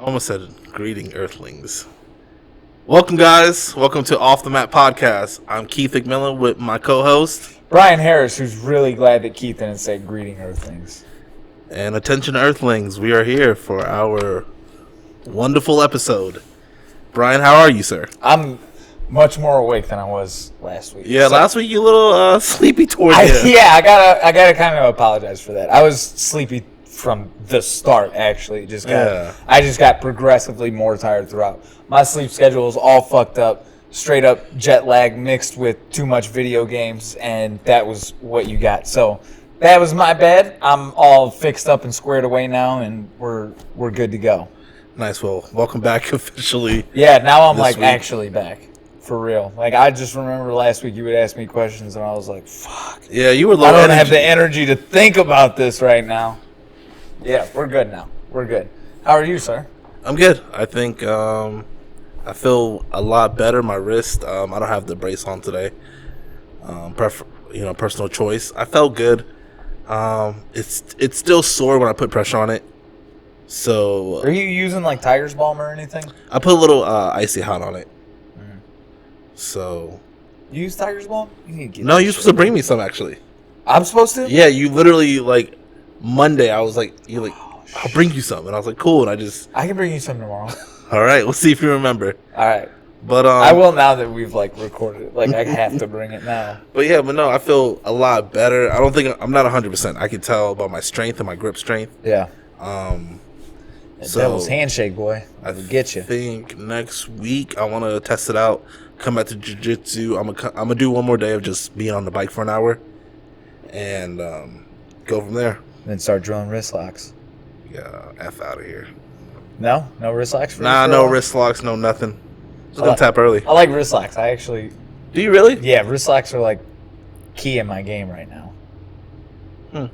Almost said greeting Earthlings. Welcome, guys. Welcome to Off the Map Podcast. I'm Keith McMillan with my co-host Brian Harris, who's really glad that Keith didn't say greeting Earthlings. And attention, Earthlings. We are here for our wonderful episode. Brian, how are you, sir? I'm much more awake than I was last week. Yeah, last week you a little sleepy towards the Yeah, I gotta kind of apologize for that. I was sleepy from the start. Actually, I just got progressively more tired throughout. My sleep schedule is all fucked up. Straight up jet lag mixed with too much video games, and that was what you got. So that was my bad. I'm all fixed up and squared away now, and we're good to go. Nice. Well, welcome back officially. Yeah, now I'm this week. actually back. For real. Like, I just remember last week you would ask me questions, and I was like, fuck. Yeah, you were low I don't energy. have the energy to think about this right now. Yeah, we're good now. We're good. How are you, sir? I'm good. I think I feel a lot better. My wrist, I don't have the brace on today. Personal choice. I felt good. It's still sore when I put pressure on it. So Are you using, like, Tiger's Balm or anything? I put a little icy hot on it. So You use Tiger's Balm? You need to get no, that you're shit. supposed to bring me some actually. I'm supposed to? Yeah, you literally like Monday. I was like, you're like, I'll bring you some, and I was like, cool. And I can bring you some tomorrow. all right, we'll see if you remember. All right. But I will now that we've, like, recorded it. Like, I have to bring it now. But no, I feel a lot better. I don't think I'm not 100%. I can tell by my strength and my grip strength. Yeah. So Devil's handshake, boy. I Will get you. think next week I want to test it out. Come back to jiu-jitsu. I'm gonna do one more day of just being on the bike for an hour, and go from there. Then start drilling wrist locks. Yeah, F out of here. No wrist locks. Nah, no wrist locks, no nothing. Just gonna tap early. I like wrist locks. I actually, Do you really? yeah, wrist locks are like key in my game right now. Hmm.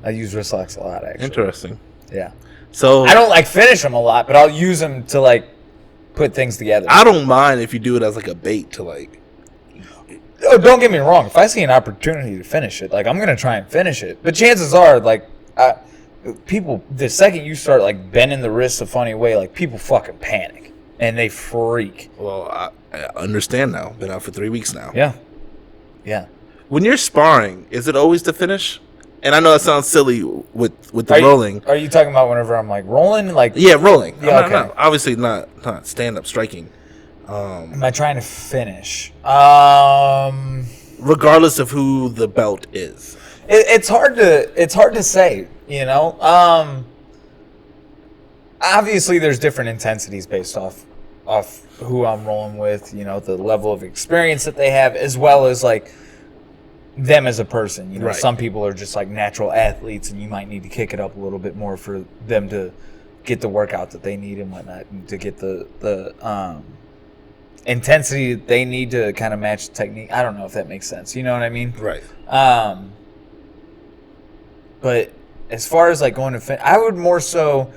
I use wrist locks a lot, actually. Interesting. Yeah, So I don't like finish them a lot, but I'll use them to like put things together. I don't mind if you do it as like a bait to like. Oh, don't get me wrong. If I see an opportunity to finish it, like, I'm gonna try and finish it. But chances are, like, people, the second you start like bending the wrists a funny way, like, people fucking panic and they freak. Well, I understand now. Been out for 3 weeks now. Yeah. When you're sparring, is it always to finish? And I know that sounds silly with the rolling. Are you talking about whenever I'm like rolling? Like, Yeah, rolling. Yeah, I'm not- okay. obviously not stand up striking. am I trying to finish? Regardless of who the belt is. It's hard to say, you know. Obviously there's different intensities based off who I'm rolling with, you know, the level of experience that they have, as well as like them as a person. You know, Right. some people are just like natural athletes, and you might need to kick it up a little bit more for them to get the workout that they need and whatnot, and to get the intensity that they need to kind of match the technique. I don't know if that makes sense. You know what I mean? Right. But as far as like going to I would more so,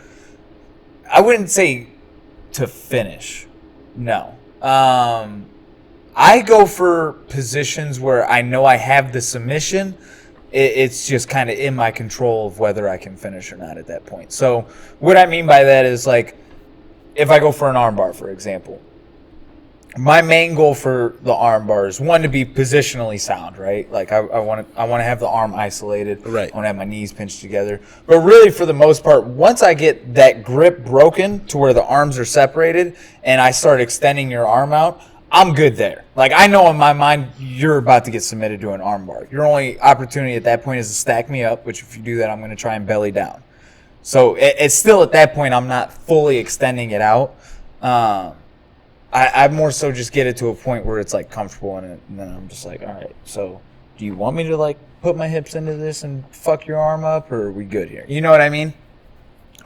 I wouldn't say to finish. No. I go for positions where I know I have the submission. It's just kind of in my control of whether I can finish or not at that point. So what I mean by that is, like, if I go for an armbar, for example, my main goal for the armbar is, one, to be positionally sound, right? Like, I want to have the arm isolated. Right. I want to have my knees pinched together. But really, for the most part, once I get that grip broken to where the arms are separated and I start extending your arm out, I'm good there. Like, I know in my mind you're about to get submitted to an armbar. Your only opportunity at that point is to stack me up, which if you do that, I'm going to try and belly down. So it's still at that point I'm not fully extending it out. I more so just get it to a point where it's like comfortable in it, and then I'm just like, all right, so do you want me to like put my hips into this and fuck your arm up, or are we good here? You know what I mean?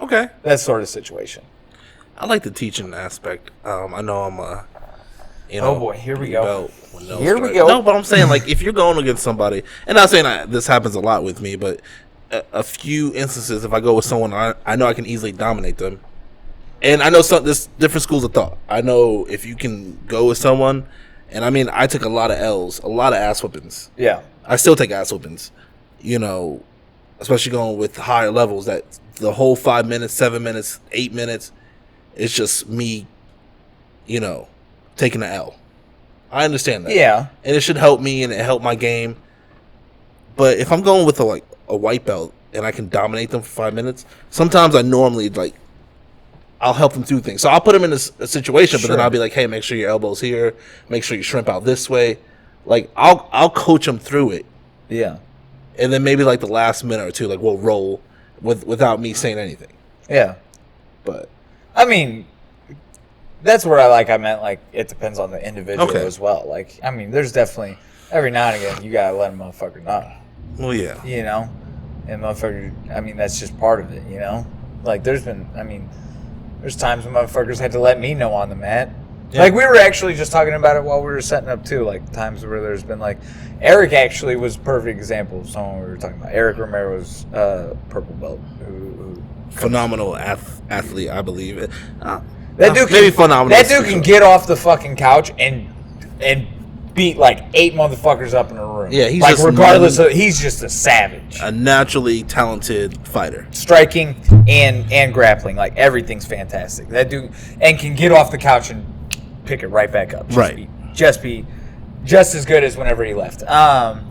Okay. That sort of situation. I like the teaching aspect. I know I'm Oh boy, here we go. belt with no Here we stripe. go. No, but I'm saying, like, if you're going against somebody, and not saying this happens a lot with me, but a few instances, if I go with someone, I know I can easily dominate them. And I know there's different schools of thought. I know if you can go with someone, and I mean, I took a lot of L's, a lot of ass whoopings. Yeah. I still take ass whoopings, you know, especially going with higher levels, that the whole 5 minutes, 7 minutes, 8 minutes, It's just me, taking the L. I understand that. Yeah. And it should help me and it help my game. But if I'm going with a white belt and I can dominate them for 5 minutes, sometimes I normally I'll help them through things. So I'll put them in a situation, but then I'll be like, hey, make sure your elbow's here. Make sure you shrimp out this way. Like, I'll coach them through it. Yeah. And then maybe like the last minute or two, like we'll roll without me saying anything. Yeah. But I mean, that's where I meant like it depends on the individual as well. Like, I mean, there's definitely every now and again you gotta let a motherfucker know. Well, yeah. And motherfucker, I mean, that's just part of it. Like there's times when motherfuckers had to let me know on the mat. Yeah. Like we were actually just talking about it while we were setting up too. Like times where there's been like Eric actually was a perfect example of someone we were talking about. Eric Romero's purple belt. Who phenomenal athlete, I believe. That dude maybe phenomenal. That dude can get off the fucking couch and beat like 8 motherfuckers up in a room. Yeah, he's like just regardless of he's just a savage. A naturally talented fighter. Striking and grappling, like everything's fantastic. That dude and can get off the couch and pick it right back up. Be just as good as whenever he left. But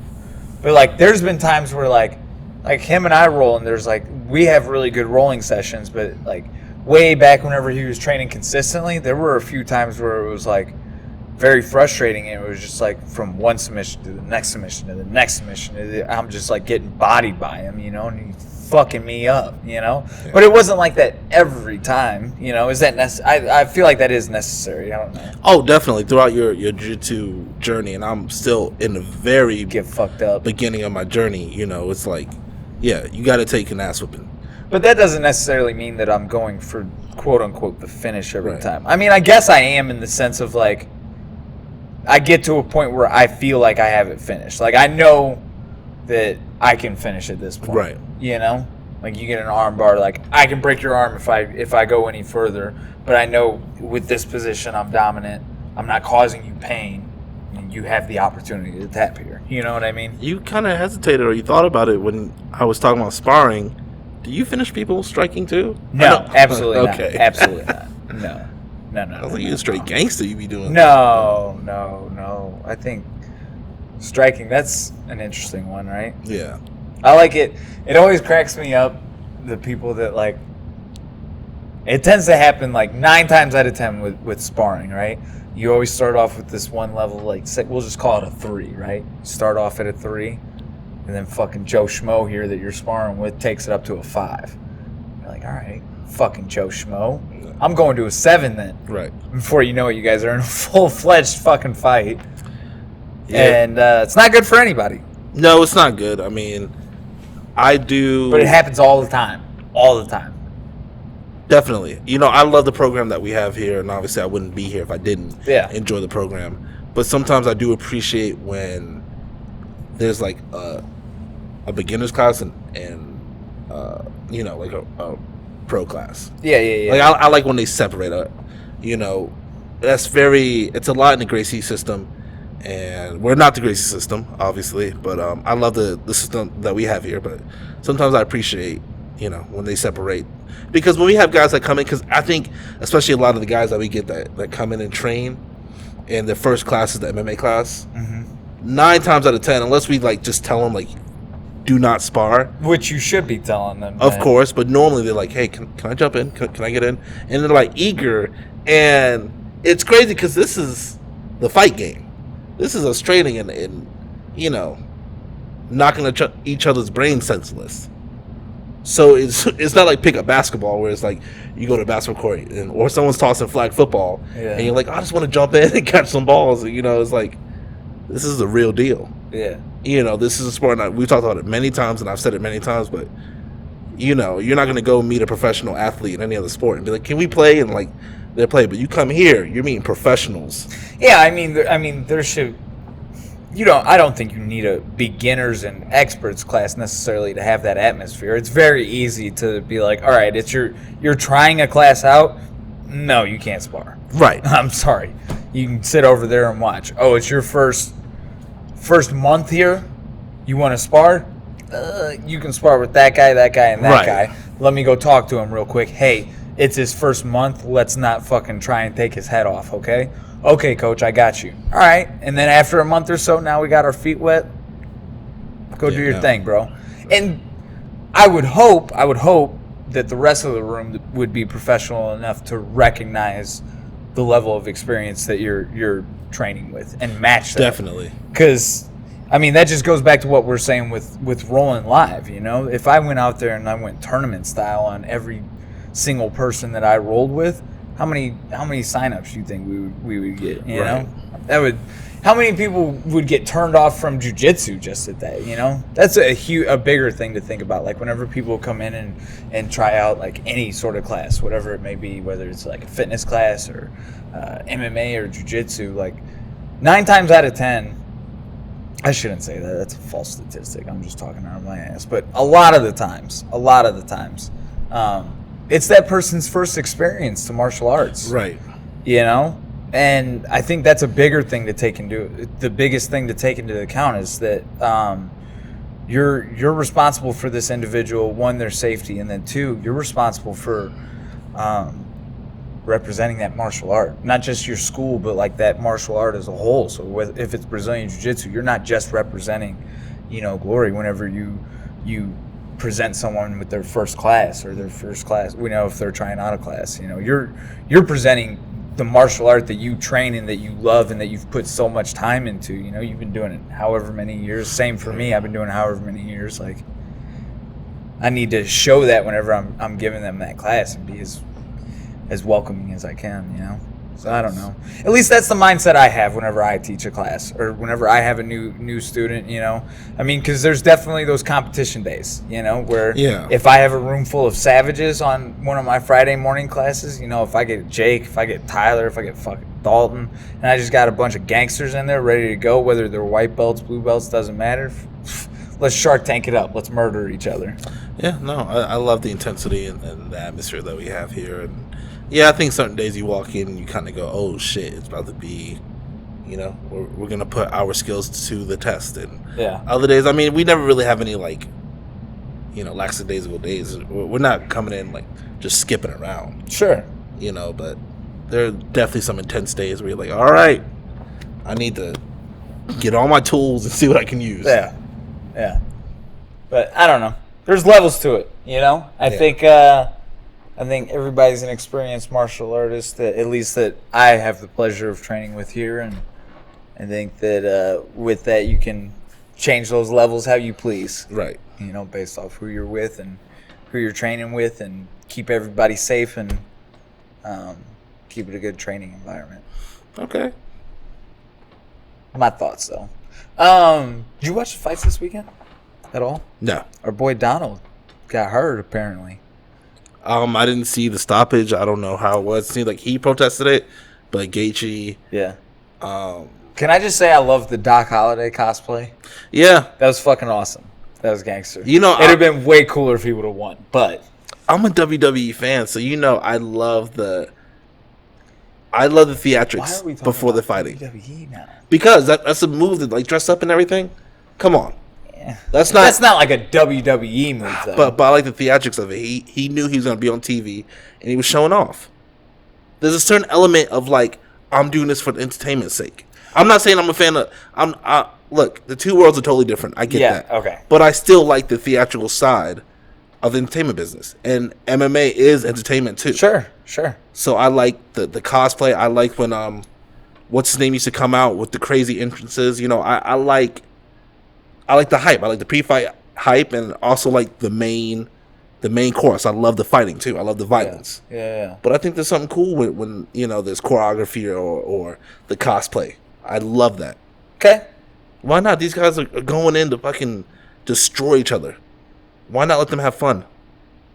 like there's been times where like him and I roll and there's like we have really good rolling sessions, but like way back whenever he was training consistently, there were a few times where it was like very frustrating and it was just like from one submission to the next submission to the next submission. I'm just like getting bodied by him, and he's fucking me up, Yeah. But it wasn't like that every time, Is that I feel like that is necessary. I don't know. Oh, definitely throughout your jiu-jitsu journey, and I'm still in the very get fucked up beginning of my journey. It's like, yeah, you got to take an ass whipping. But that doesn't necessarily mean that I'm going for quote unquote the finish every time. I mean, I guess I am in the sense of like I get to a point where I feel like I have it finished. Like I know that I can finish at this point. Right. Like you get an arm bar, like I can break your arm if I go any further, but I know with this position I'm dominant. I'm not causing you pain. And you have the opportunity to tap here. You know what I mean? You kind of hesitated or you thought about it when I was talking about sparring. Do you finish people striking too? No, absolutely not. Okay. Absolutely not. No. I was like, you a straight gangster you be doing. No. I think striking, that's an interesting one, right? Yeah. I like it. It always cracks me up, the people that like, it tends to happen like 9 times out of 10 with sparring, right? You always start off with this one level, like we'll just call it a 3, right? Start off at a 3. And then fucking Joe Schmo here that you're sparring with takes it up to a 5. You're like, all right, fucking Joe Schmo. I'm going to a 7 then. Right. Before you know it, you guys are in a full-fledged fucking fight. Yeah. And it's not good for anybody. No, it's not good. I mean, I do. But it happens all the time. All the time. Definitely. I love the program that we have here, and obviously I wouldn't be here if I didn't enjoy the program. But sometimes I do appreciate when there's like a beginner's class and like a pro class. Yeah. Like I like when they separate up. It's a lot in the Gracie system, and we're not the Gracie system, obviously, but I love the system that we have here. But sometimes I appreciate when they separate, because when we have guys that come in, because I think especially a lot of the guys that we get that come in and train, and their first class is the MMA class. Mm-hmm. 9 times out of 10, unless we like just tell them like, do not spar, which you should be telling them, of course. But normally they're like, hey, can I jump in? Can I get in? And they're like eager, and it's crazy because this is the fight game. This is us training and knocking each other's brains senseless. So it's not like pick up basketball where it's like you go to basketball court or someone's tossing flag football and you're like, I just want to jump in and catch some balls. It's like, this is the real deal. Yeah. This is a sport. We've talked about it many times, and I've said it many times, but you're not going to go meet a professional athlete in any other sport and be like, can we play? And like, they play, but you come here, you're meeting professionals. Yeah, I mean, there should. I don't think you need a beginners and experts class necessarily to have that atmosphere. It's very easy to be like, all right, you're trying a class out. No, you can't spar. Right. I'm sorry. You can sit over there and watch. Oh, it's your first month here. You want to spar? You can spar with that guy, and that guy. Let me go talk to him real quick. Hey, it's his first month. Let's not fucking try and take his head off, okay? Okay, coach, I got you. All right. And then after a month or so, now we got our feet wet. Go do your thing, bro. And I would hope that the rest of the room would be professional enough to recognize the level of experience that you're training with and match that. Definitely. Because, I mean, that just goes back to what we're saying with rolling live, you know? If I went out there and I went tournament style on every single person that I rolled with, how many signups do you think we would get, you know? That would... How many people would get turned off from jiu-jitsu just at that, you know? That's a bigger thing to think about. Like, whenever people come in and try out, like, any sort of class, whatever it may be, whether it's, like, a fitness class or MMA or jiu-jitsu, like, 9 times out of 10, I shouldn't say that. That's a false statistic. I'm just talking out of my ass. But a lot of the times, it's that person's first experience to martial arts. Right. You know? And I think that's a bigger thing to take into the biggest thing to take into account is that you're responsible for this individual, one, their safety, and then two, you're responsible for representing that martial art, not just your school, but like that martial art as a whole. So if it's Brazilian Jiu-Jitsu, you're not just representing, you know, Glory whenever you present someone with their first class or their first class. We know if they're trying out a class, you know, you're presenting the martial art that you train and that you love and that you've put so much time into. You know, you've been doing it however many years. Same for me. I've been doing it however many years. Like, I need to show that whenever I'm giving them that class and be as welcoming as I can, you know? So I don't know. At least that's the mindset I have whenever I teach a class or whenever I have a new student, you know? I mean, because there's definitely those competition days, you know, where if I have a room full of savages on one of my Friday morning classes, you know, if I get Jake, if I get Tyler, if I get fucking Dalton, and I just got a bunch of gangsters in there ready to go, whether they're white belts, blue belts, doesn't matter. Let's Shark Tank it up. Let's murder each other. Yeah, no, I love the intensity and the atmosphere that we have here. And yeah, I think certain days you walk in and you kind of go, oh shit, it's about to be, you know, we're going to put our skills to the test. And other days, I mean, we never really have any, like, you know, lackadaisical days. We're not coming in, like, just skipping around. Sure. You know, but there are definitely some intense days where you're like, all right, I need to get all my tools and see what I can use. Yeah. Yeah. But I don't know. There's levels to it, you know? I think everybody's an experienced martial artist, that at least that I have the pleasure of training with here, and I think that with that you can change those levels how you please. Right. You know, based off who you're with and who you're training with, and keep everybody safe and keep it a good training environment. Okay. My thoughts, though. Did you watch the fights this weekend at all? No. Our boy Donald got hurt, apparently. I didn't see the stoppage. I don't know how it was. It seemed like he protested it, but Gaethje. Yeah. Can I just say I love the Doc Holliday cosplay? Yeah. That was fucking awesome. That was gangster. You know, it'd have been way cooler if he would have won, but I'm a WWE fan, so you know I love the theatrics before the fighting. WWE now? Because that's a move to like dress up and everything. Come on. Yeah. That's not like a WWE move though. But I like the theatrics of it. He knew he was gonna be on TV and he was showing off. There's a certain element of like, I'm doing this for the entertainment's sake. I'm not saying I'm a fan of look, the two worlds are totally different. I get that. Okay. But I still like the theatrical side of the entertainment business. And MMA is entertainment too. Sure. So I like the cosplay. I like when what's his name used to come out with the crazy entrances. You know, I like the hype. I like the pre-fight hype, and also like the main course. I love the fighting too. I love the violence. Yeah. But I think there's something cool when you know there's choreography or the cosplay. I love that. Okay. Why not? These guys are going in to fucking destroy each other. Why not let them have fun?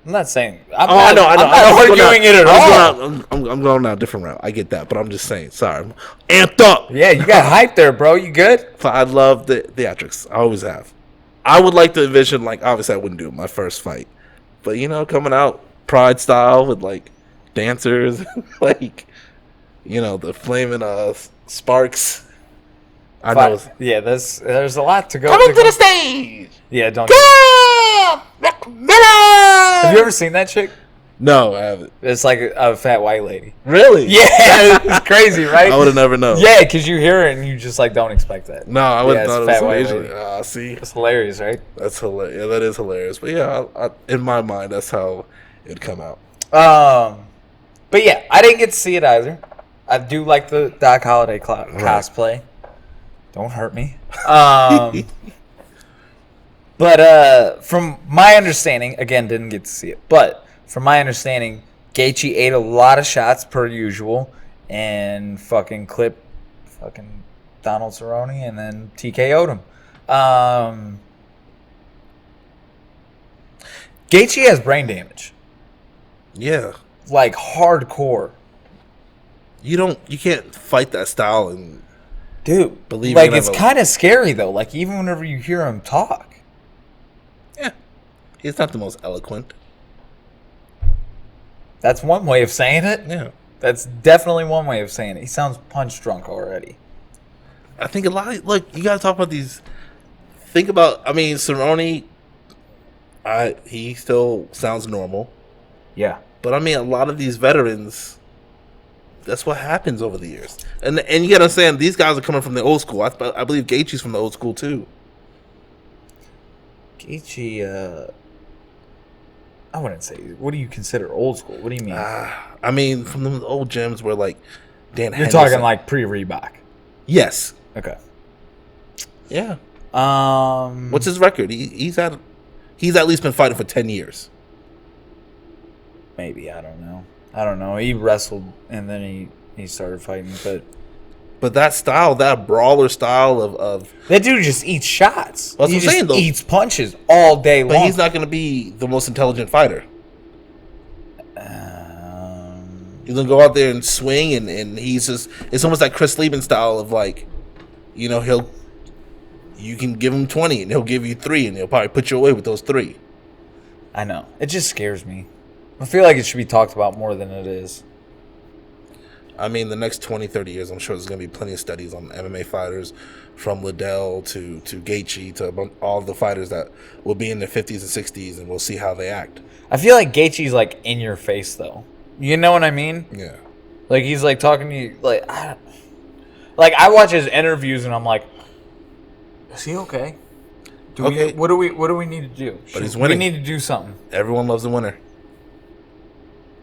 I'm not saying. I know. I'm not arguing it at all. I'm going down a different route. I get that, but I'm just saying. Sorry, I'm amped up. Yeah, you got hype there, bro. You good? I love the theatrics. I always have. I would like to envision, like, obviously I wouldn't do it my first fight, but you know, coming out Pride style with like dancers, like, you know, the flaming sparks. I know. Yeah, there's a lot to go. Coming to the stage. Yeah, don't. Have Have you ever seen that chick? No, I haven't. It's like a fat white lady. Really? Yeah, it's crazy, right? I would have never known. Yeah, because you hear it and you just like don't expect that. No, I wouldn't it's thought it fat was white Asian. lady. See, It's hilarious, right? that's hilarious. Yeah, that is hilarious. But yeah, in my mind, that's how it'd come out. But yeah, I didn't get to see it either. I do like the Doc Holliday cosplay. Don't hurt me. But from my understanding, again, didn't get to see it. But from my understanding, Gaethje ate a lot of shots per usual and fucking clipped fucking Donald Cerrone and then TKO'd him. Gaethje has brain damage. Yeah. Like hardcore. You can't fight that style and Dude, believe like you're it's gonna kind of scary though. Like even whenever you hear him talk. yeah. He's not the most eloquent. That's one way of saying it. Yeah. That's definitely one way of saying it. He sounds punch drunk already. I think a lot of, look, you gotta talk about these. Think about, I mean, Cerrone, he still sounds normal. Yeah. But I mean, a lot of these veterans, that's what happens over the years. And you gotta understand, these guys are coming from the old school. I believe Gaethje's from the old school too. Gaethje, I wouldn't say. What do you consider old school? What do you mean? I mean, from the old gyms where like Dan You're Henderson. talking like pre-Reebok. Yes. Okay. Yeah. What's his record? He's at least been fighting for 10 years. Maybe, I don't know. He wrestled and then he started fighting, But that style, that brawler style of that dude just eats shots. That's what He I'm just saying, though. eats punches all day but long. he's not going to be the most intelligent fighter. He's going to go out there and swing and he's just, it's almost like Chris Lieben style of like, you know, you can give him 20 and he'll give you 3 and he'll probably put you away with those 3. I know. It just scares me. I feel like it should be talked about more than it is. I mean, the next 20, 30 years, I'm sure there's going to be plenty of studies on MMA fighters, from Liddell to Gaethje to all the fighters that will be in their 50s and 60s, and we'll see how they act. I feel like Gaethje's like in your face though. You know what I mean? Yeah. Like he's like talking to you like I watch his interviews and I'm like, is he okay? Okay. What do we need to do? But he's winning. We need to do something. Everyone loves a winner.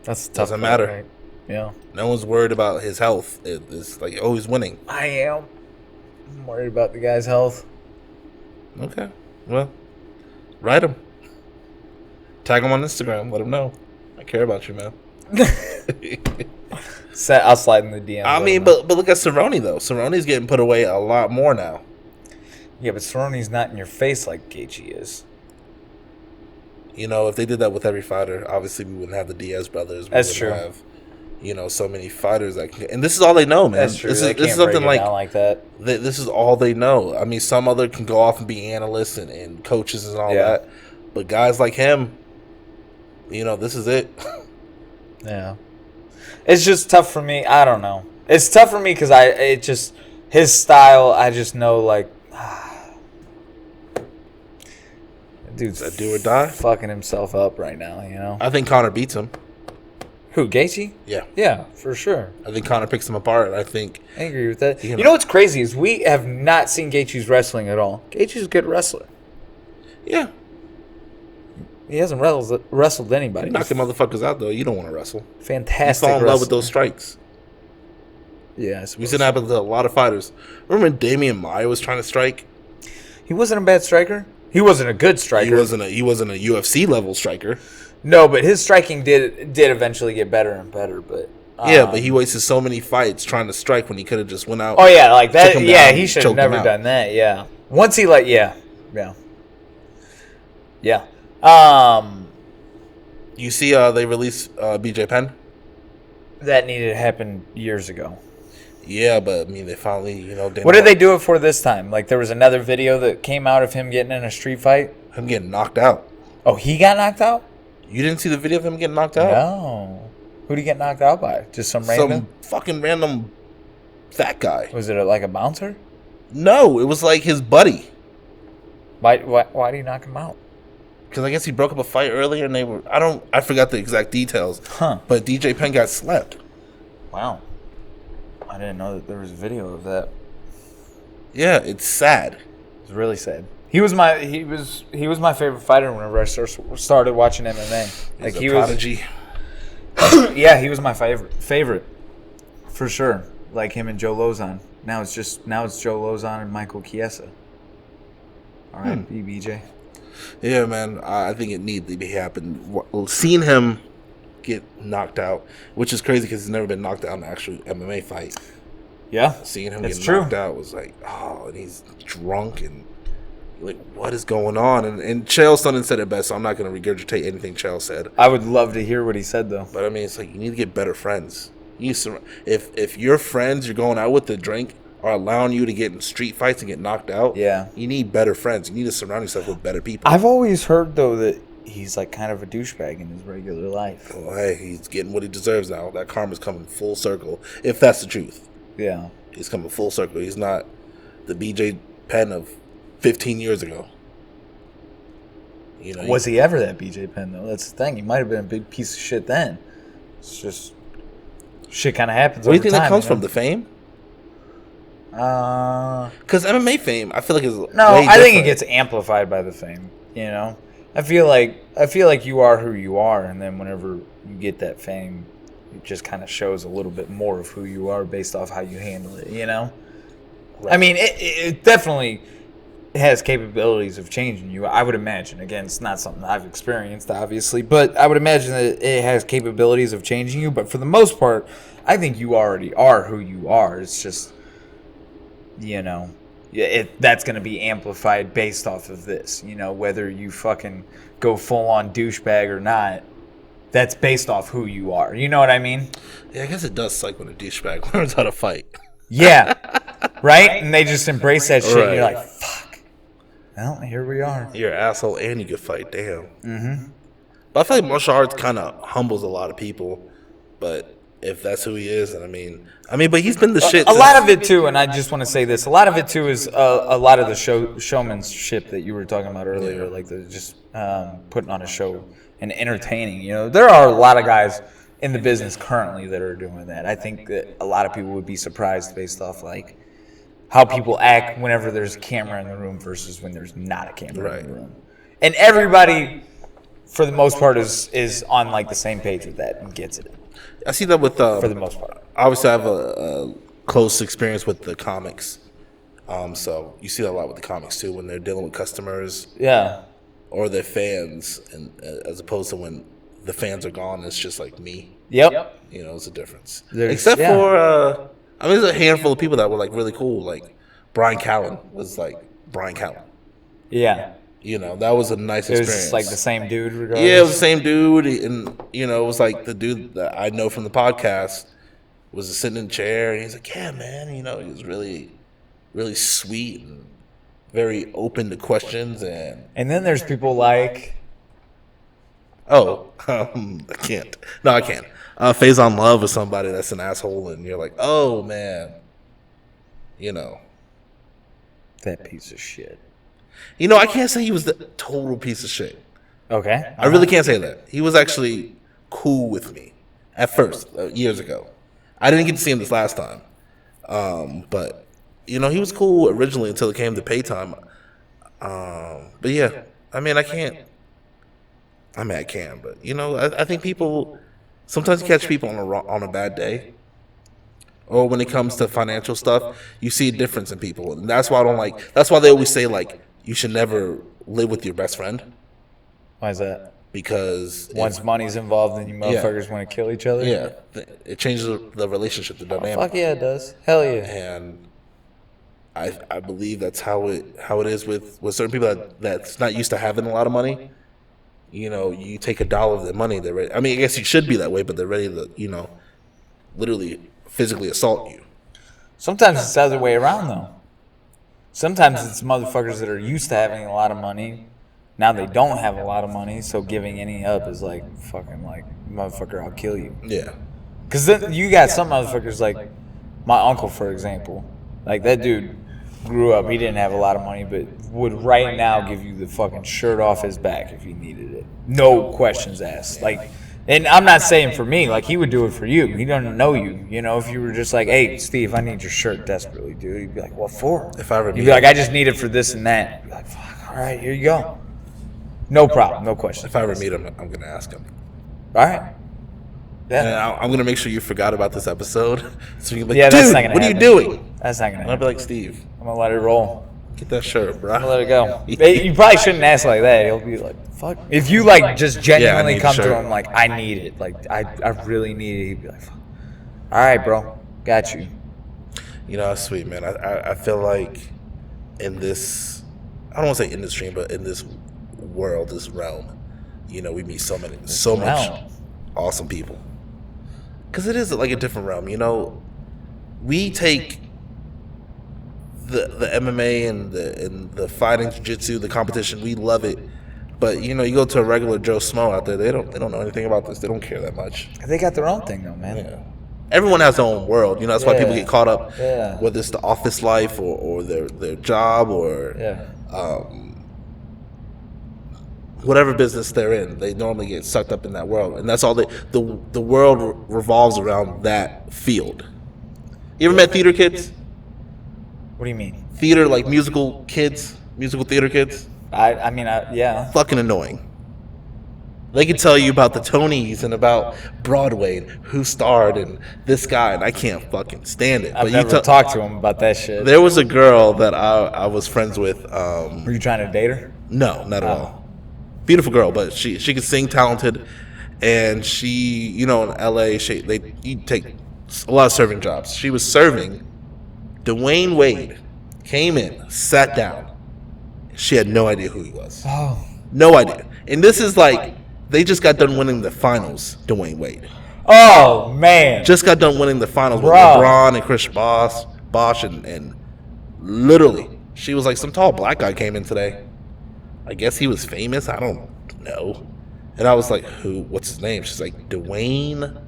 That's tough. Doesn't matter. Right? Yeah. No one's worried about his health. It's like, oh, he's winning. I am. I'm worried about the guy's health. Okay. Well, write him. Tag him on Instagram. Let him know. I care about you, man. I'll slide in the DM. I mean, but look at Cerrone, though. Cerrone's getting put away a lot more now. Yeah, but Cerrone's not in your face like Gaethje is. You know, if they did that with every fighter, obviously we wouldn't have the Diaz brothers. That's true. Have, you know, so many fighters that can, and this is all they know, man. That's true. This They is can't something break it like down like that. This is all they know. I mean, some other can go off and be analysts and coaches and all that, but guys like him, you know, this is it. Yeah, it's just tough for me. I don't know. It's tough for me because his style. I just know like, dude's That do or die. fucking himself up right now. You know I think Conor beats him. who? Gaethje? Yeah, Yeah, for sure. I think Conor picks him apart. I think I agree with that. You You know what's crazy is we have not seen Gaethje's wrestling at all. Gaethje's a good wrestler. yeah, He hasn't wrestled anybody. knocking motherfuckers out though. You don't want to wrestle. You Fantastic. fall in love with wrestler. those strikes. Yeah, I We suppose see that happen to a lot of fighters. Remember when Damian Maia was trying to strike? he wasn't a bad striker. He wasn't a good striker. He wasn't a UFC level striker. No, but his striking did eventually get better and better. But Yeah, but he wasted so many fights trying to strike when he could have just went out. oh yeah, like that. took him Yeah, down, he should have choked him never out. done that. Yeah, once he yeah. You see, they released BJ Penn. That needed to happen years ago. Yeah, but I mean, they finally, you know, What did they do it for this time? Like there was another video that came out of him getting in a street fight. Him getting knocked out. Oh, he got knocked out? You didn't see the video of him getting knocked out? No. Who did he get knocked out by? Just some random? Some fucking random fat guy. Was it like a bouncer? No, it was like his buddy. Why did he knock him out? because I guess he broke up a fight earlier, and I forgot the exact details. Huh. But DJ Penn got slept. Wow. I didn't know that there was a video of that. Yeah, it's sad. It's really sad. He was my favorite fighter whenever I started watching MMA. Like He's a prodigy. Yeah, he was my favorite, for sure. Like him and Joe Lozon. Now it's Joe Lozon and Michael Chiesa. All right, BJ. Yeah, man. I think it needs to be happened. Seeing him get knocked out, which is crazy because he's never been knocked out in an actual MMA fight. Yeah, seeing him get knocked out was like, oh, and he's drunk and like, what is going on? And Chael Sonnen said it best, so I'm not going to regurgitate anything Chael said. I would love to hear what he said, though. But I mean, it's like you need to get better friends. If your friends you're going out with to drink are allowing you to get in street fights and get knocked out, yeah, you need better friends. You need to surround yourself with better people. I've always heard though that he's like kind of a douchebag in his regular life. Well, hey, he's getting what he deserves now. That karma's coming full circle. If that's the truth, yeah, he's coming full circle. He's not the BJ Penn of 15 years ago. You know, was he ever that BJ Penn though? That's the thing. He might have been a big piece of shit then. It's just shit kind of happens. What do you think that comes from? The fame? Because MMA fame, I feel like is I think it gets amplified by the fame. You know, I feel like you are who you are, and then whenever you get that fame, it just kind of shows a little bit more of who you are based off how you handle it. You know, right. I mean, it definitely has capabilities of changing you. I would imagine. Again, it's not something I've experienced, obviously, but I would imagine that it has capabilities of changing you. But for the most part, I think you already are who you are. It's just, you know, that's going to be amplified based off of this. You know, whether you fucking go full on douchebag or not, that's based off who you are. You know what I mean? Yeah, I guess it does suck when a douchebag learns how to fight. Yeah, right? And they just embrace that shit. Right. And you're like, fuck. Well, here we are. You're an asshole and you can fight. Damn. Mm-hmm. But I feel like martial arts kind of humbles a lot of people. But if that's who he is, and I mean, but he's been the shit. A lot of it too, and I just want to say this: a lot of it too is a lot of the showmanship that you were talking about earlier, like the just putting on a show and entertaining. You know, there are a lot of guys in the business currently that are doing that. I think that a lot of people would be surprised based off like how people act whenever there's a camera in the room versus when there's not a camera in the room. And everybody, for the most part, is on like the same page with that and gets it. I see that with for the most part. Obviously, I have a close experience with the comics, so you see that a lot with the comics too when they're dealing with customers, or their fans, and as opposed to when the fans are gone, it's just like me. Yep. You know, it's a difference. Except for there's a handful of people that were like really cool, like Brian Callen was like Brian Callen. Yeah. You know, that was a nice experience. It was like the same dude, regardless. Yeah, it was the same dude, and you know, it was like the dude that I know from the podcast was sitting in a chair, and he's like, "Yeah, man," you know, he was really, really sweet and very open to questions, and then there's people like, I can't. No, I can't. Faison Love is somebody that's an asshole, and you're like, oh man, you know, that piece of shit. You know, I can't say he was the total piece of shit. Okay. I really can't say that. He was actually cool with me at first, years ago. I didn't get to see him this last time. But, you know, he was cool originally until it came to pay time. But, yeah, I mean, I can, but, you know, I think people, sometimes you catch people on a bad day. Or when it comes to financial stuff, you see a difference in people. And that's why that's why they always say, like, you should never live with your best friend. Why is that? Because once money's involved, then you motherfuckers want to kill each other? Yeah. It changes the relationship, the dynamic. Fuck yeah, it does. Hell yeah. And I believe that's how it is with certain people that's not used to having a lot of money. You know, you take $1 of their money, they're ready. I mean, I guess you should be that way, but they're ready to, you know, literally physically assault you. Sometimes it's the other way around, though. Sometimes it's motherfuckers that are used to having a lot of money. Now they don't have a lot of money, so giving any up is like, fucking like, motherfucker, I'll kill you. Yeah. Because then you got some motherfuckers like my uncle, for example. Like that dude, grew up, he didn't have a lot of money, but would right now give you the fucking shirt off his back if he needed it. No questions asked. Like, and I'm not saying for me, like, he would do it for you. He doesn't know you. You know, if you were just like, hey, Steve, I need your shirt desperately, dude. He'd be like, what for? If I ever You'd be like, I just need it for this and that. You'd be like, fuck, all right, here you go. No problem, no questions. If I ever meet him, I'm gonna ask him. All right. Yeah. And I'm gonna make sure you forgot about this episode, so you're like, Yeah, that's dude, not gonna what are you happen. doing? That's not gonna And I'll be happen. like, Steve, I'm gonna let it roll. get that shirt, bro. I'm gonna let it go. You probably shouldn't ask like that. He'll be like, fuck. If you like just genuinely need a come to shirt. him like, I need it. Like, I really need it. He'd be like, fuck. All right, bro. Got you. You know, that's sweet, man. I feel like in this, I don't want to say industry, but in this world, this realm, you know, we meet so much realm. awesome people. Because it is like a different realm, you know. We take the MMA and the fighting jiu-jitsu, the competition, we love it. But you know, you go to a regular Joe Smo out there, they don't know anything about this. They don't care that much. They got their own thing though, man. Yeah. Everyone has their own world. You know, that's why people Yeah. get caught up, Yeah. whether it's the office life or their job or Yeah. whatever business they're in. They normally get sucked up in that world, and that's all. The world revolves around that field. You ever met theater kids? What do you mean? Theater, like musical kids, musical theater kids? I mean, yeah. Fucking annoying. They can tell you about the Tonys and about Broadway and who starred and this guy, and I can't fucking stand it. I've But never talked to him about that shit. there was a girl that I was friends with. Were you trying to date her? No, not at all. Beautiful girl, but she could sing, talented, and she, you know, in LA, you take a lot of serving jobs. She was serving. Dwayne Wade came in, sat down. She had no idea who he was. Oh. No idea. And this is like, they just got done winning the finals, Dwayne Wade. Oh man. Just got done winning the finals with Bro. LeBron and Chris Bosh, and literally, she was like, some tall black guy came in today. I guess he was famous. I don't know. And I was like, who? What's his name? She's like, Dwayne,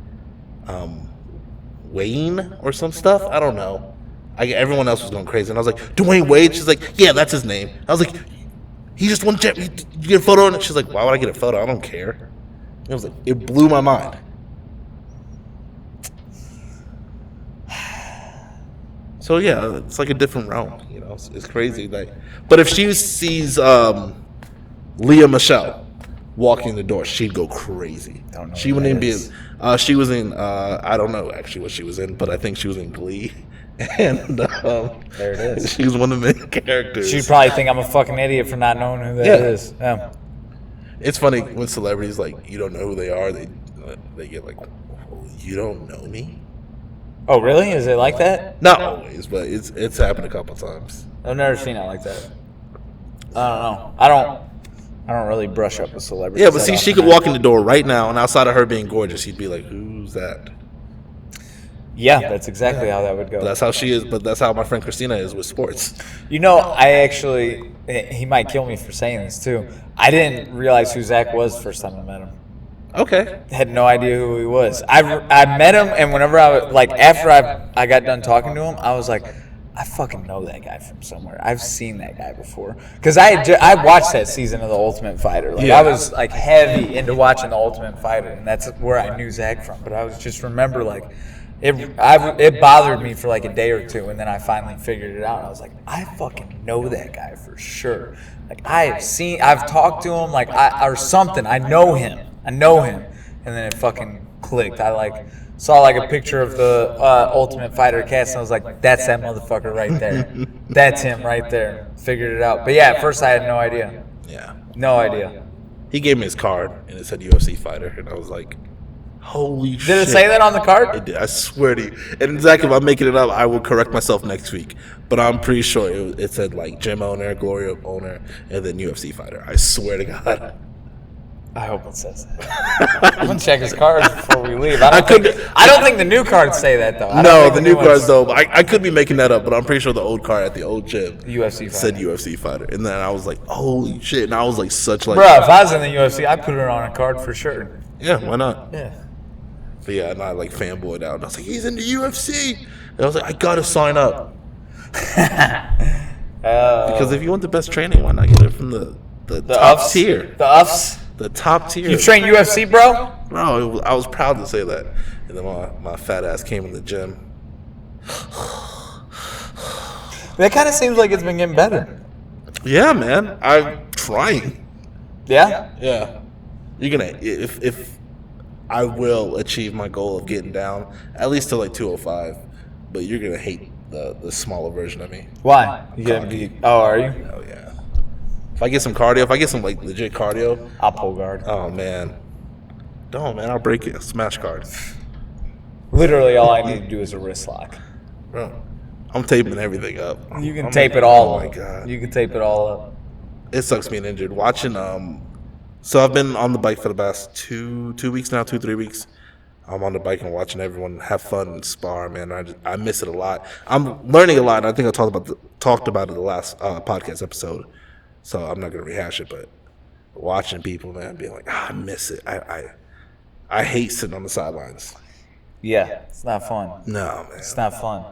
Wayne or some stuff. I don't know. Everyone else was going crazy, and I was like, Dwayne Wade. She's like, yeah, that's his name. I was like, he just won. You get a photo on it. She's like, why would I get a photo? I don't care. And I was like, it blew my mind. So yeah, it's like a different realm. You know, it's crazy. Like, but if she sees Leah Michelle walking the door, she'd go crazy. Don't know She who wouldn't that even is. be. She was in. I don't know actually what she was in, but I think she was in Glee, and There it is. she was one of the main characters. She'd probably think I'm a fucking idiot for not knowing who that is. Yeah. It's funny when celebrities like you don't know who they are. They get like, you don't know me. Oh really? Is it like that? Not always, but it's happened a couple times. I've never seen it like that. I don't know. I don't really brush up with celebrities. Yeah, but that see, she often. could walk in the door right now, and outside of her being gorgeous, he'd be like, "Who's that?" Yeah, that's exactly how that would go. But that's how she is. But that's how my friend Christina is with sports. You know, I actually, he might kill me for saying this too. I didn't realize who Zach was the first time I met him. Okay. Had no idea who he was. I met him, and whenever after I got done talking to him, I was like, I fucking know that guy from somewhere. I've seen that guy before. Because I watched that season of The Ultimate Fighter. Like, Yeah. I was like heavy into watching The Ultimate Fighter, and that's where I knew Zach from. But I was just remember like, it bothered me for like a day or two, and then I finally figured it out. I was like, I fucking know that guy for sure. Like I've talked to him, like or something. I know him, and then it fucking clicked. I like saw like a picture of the Ultimate Fighter cast, and I was like, that's that motherfucker right there. That's him right there. Figured it out. But yeah, at first I had no idea. Yeah. No idea. He gave me his card, and it said UFC fighter, and I was like, "Holy shit!" Did it say that on the card? It did. I swear to you. And Zach, if I'm making it up, I will correct myself next week. But I'm pretty sure it said like gym owner, Gloria owner, and then UFC fighter. I swear to God. I hope it says that. I'm gonna check his cards before we leave. I could- don't think the new cards say that though. I don't No, think the new ones- cards though. I could be making that up, but I'm pretty sure the old card at the old gym UFC said fighter. UFC fighter. And then I was like, "Holy shit!" And I was like, such like, Bro, if I was in the UFC, I'd put it on a card for sure. yeah, why not? Yeah. But yeah, and I like fanboyed out. And I was like, "He's in the UFC," and I was like, "I gotta sign up." Because if you want the best training, why not get it from the top tier? The UFs? The top tier. You train UFC, bro? Bro, I was proud to say that. And then my fat ass came in the gym. That kind of seems like it's been getting better. Yeah, man. I'm trying. Yeah? Yeah. You're gonna if I will achieve my goal of getting down at least to like 205, but you're gonna hate the smaller version of me. Why? You gonna be? Oh, are you? Oh yeah. If I get some cardio, if I get some like legit cardio, I'll pull guard. oh man. Don't man, I'll break it. Smash card. Literally, all I need to do is a wrist lock. Bro, I'm taping everything up. You can tape it all Oh up. my god. You can tape it all up. It sucks being injured. Watching so I've been on the bike for the past 3 weeks. I'm on the bike and watching everyone have fun and spar, man. I miss it a lot. I'm learning a lot, and I think I talked about it the last podcast episode. So I'm not gonna rehash it, but watching people, man, being like, I miss it. I hate sitting on the sidelines. Yeah, it's not fun. No, man. It's not fun.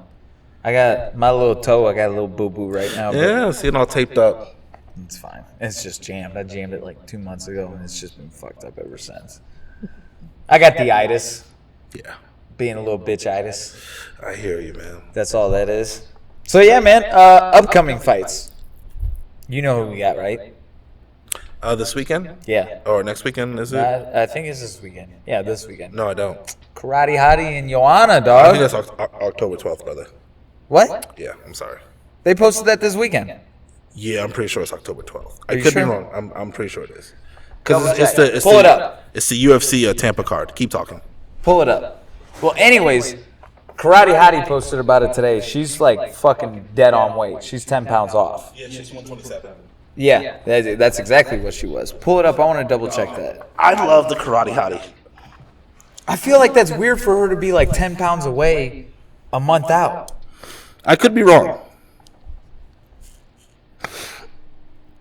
I got my little toe. I got a little boo boo right now. But Yeah, seeing all taped up. it's fine. It's just jammed. I jammed it like 2 months ago, and it's just been fucked up ever since. I got the itis, Yeah, being a little bitch-itis. I hear you, man. That's all that is. So yeah, man. Upcoming fights. You know who we got, right? This weekend Yeah. or next weekend is it? I think it's this weekend. Yeah, this weekend. No, I don't. Karate Hottie and Joanna, I dog. think that's October 12th, brother. What? Yeah, I'm sorry. They posted that this weekend. Yeah, I'm pretty sure it's October 12th. I you could sure? be wrong. I'm pretty sure it is. Double Because check. Pull it up. It's the UFC Tampa card. Keep talking. Pull it up. Well, anyways, Karate Hottie posted about it today. She's like fucking dead on weight. She's 10 pounds off. Yeah, she's 127. Yeah, that's exactly what she was. Pull it up. I want to double check that. I love the Karate Hottie. I feel like that's weird for her to be like 10 pounds away a month out. I could be wrong.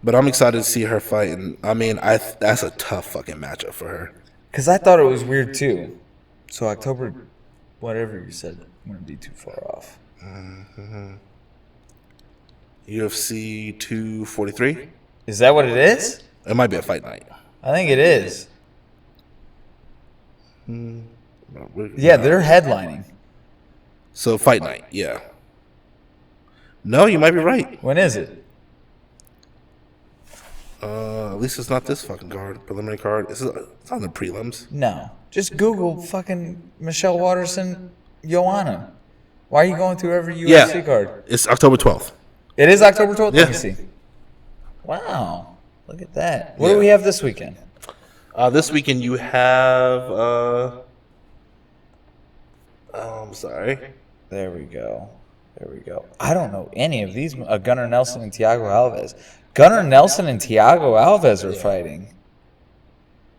But I'm excited to see her fight. And I mean, that's a tough fucking matchup for her. Because I thought it was weird too. So October, whatever you said, wouldn't be too far off. UFC 243. Is that what it is? It might be a fight night. I think it is. Yeah, they're headlining. So fight night, yeah. No, you might be right. When is it? At least it's not this fucking card, preliminary card. It's on the prelims. No. Just Google fucking Michelle Watterson, Joanna. Why are you going through every UFC card? It's October 12th. It is October 12th? Let me Yeah. see. Wow. Look at that. What do we have this weekend? This weekend you have. I'm sorry. There we go. There we go. I don't know any of these. Gunnar Nelson and Thiago Alves. Gunnar Nelson and Thiago Alves are fighting.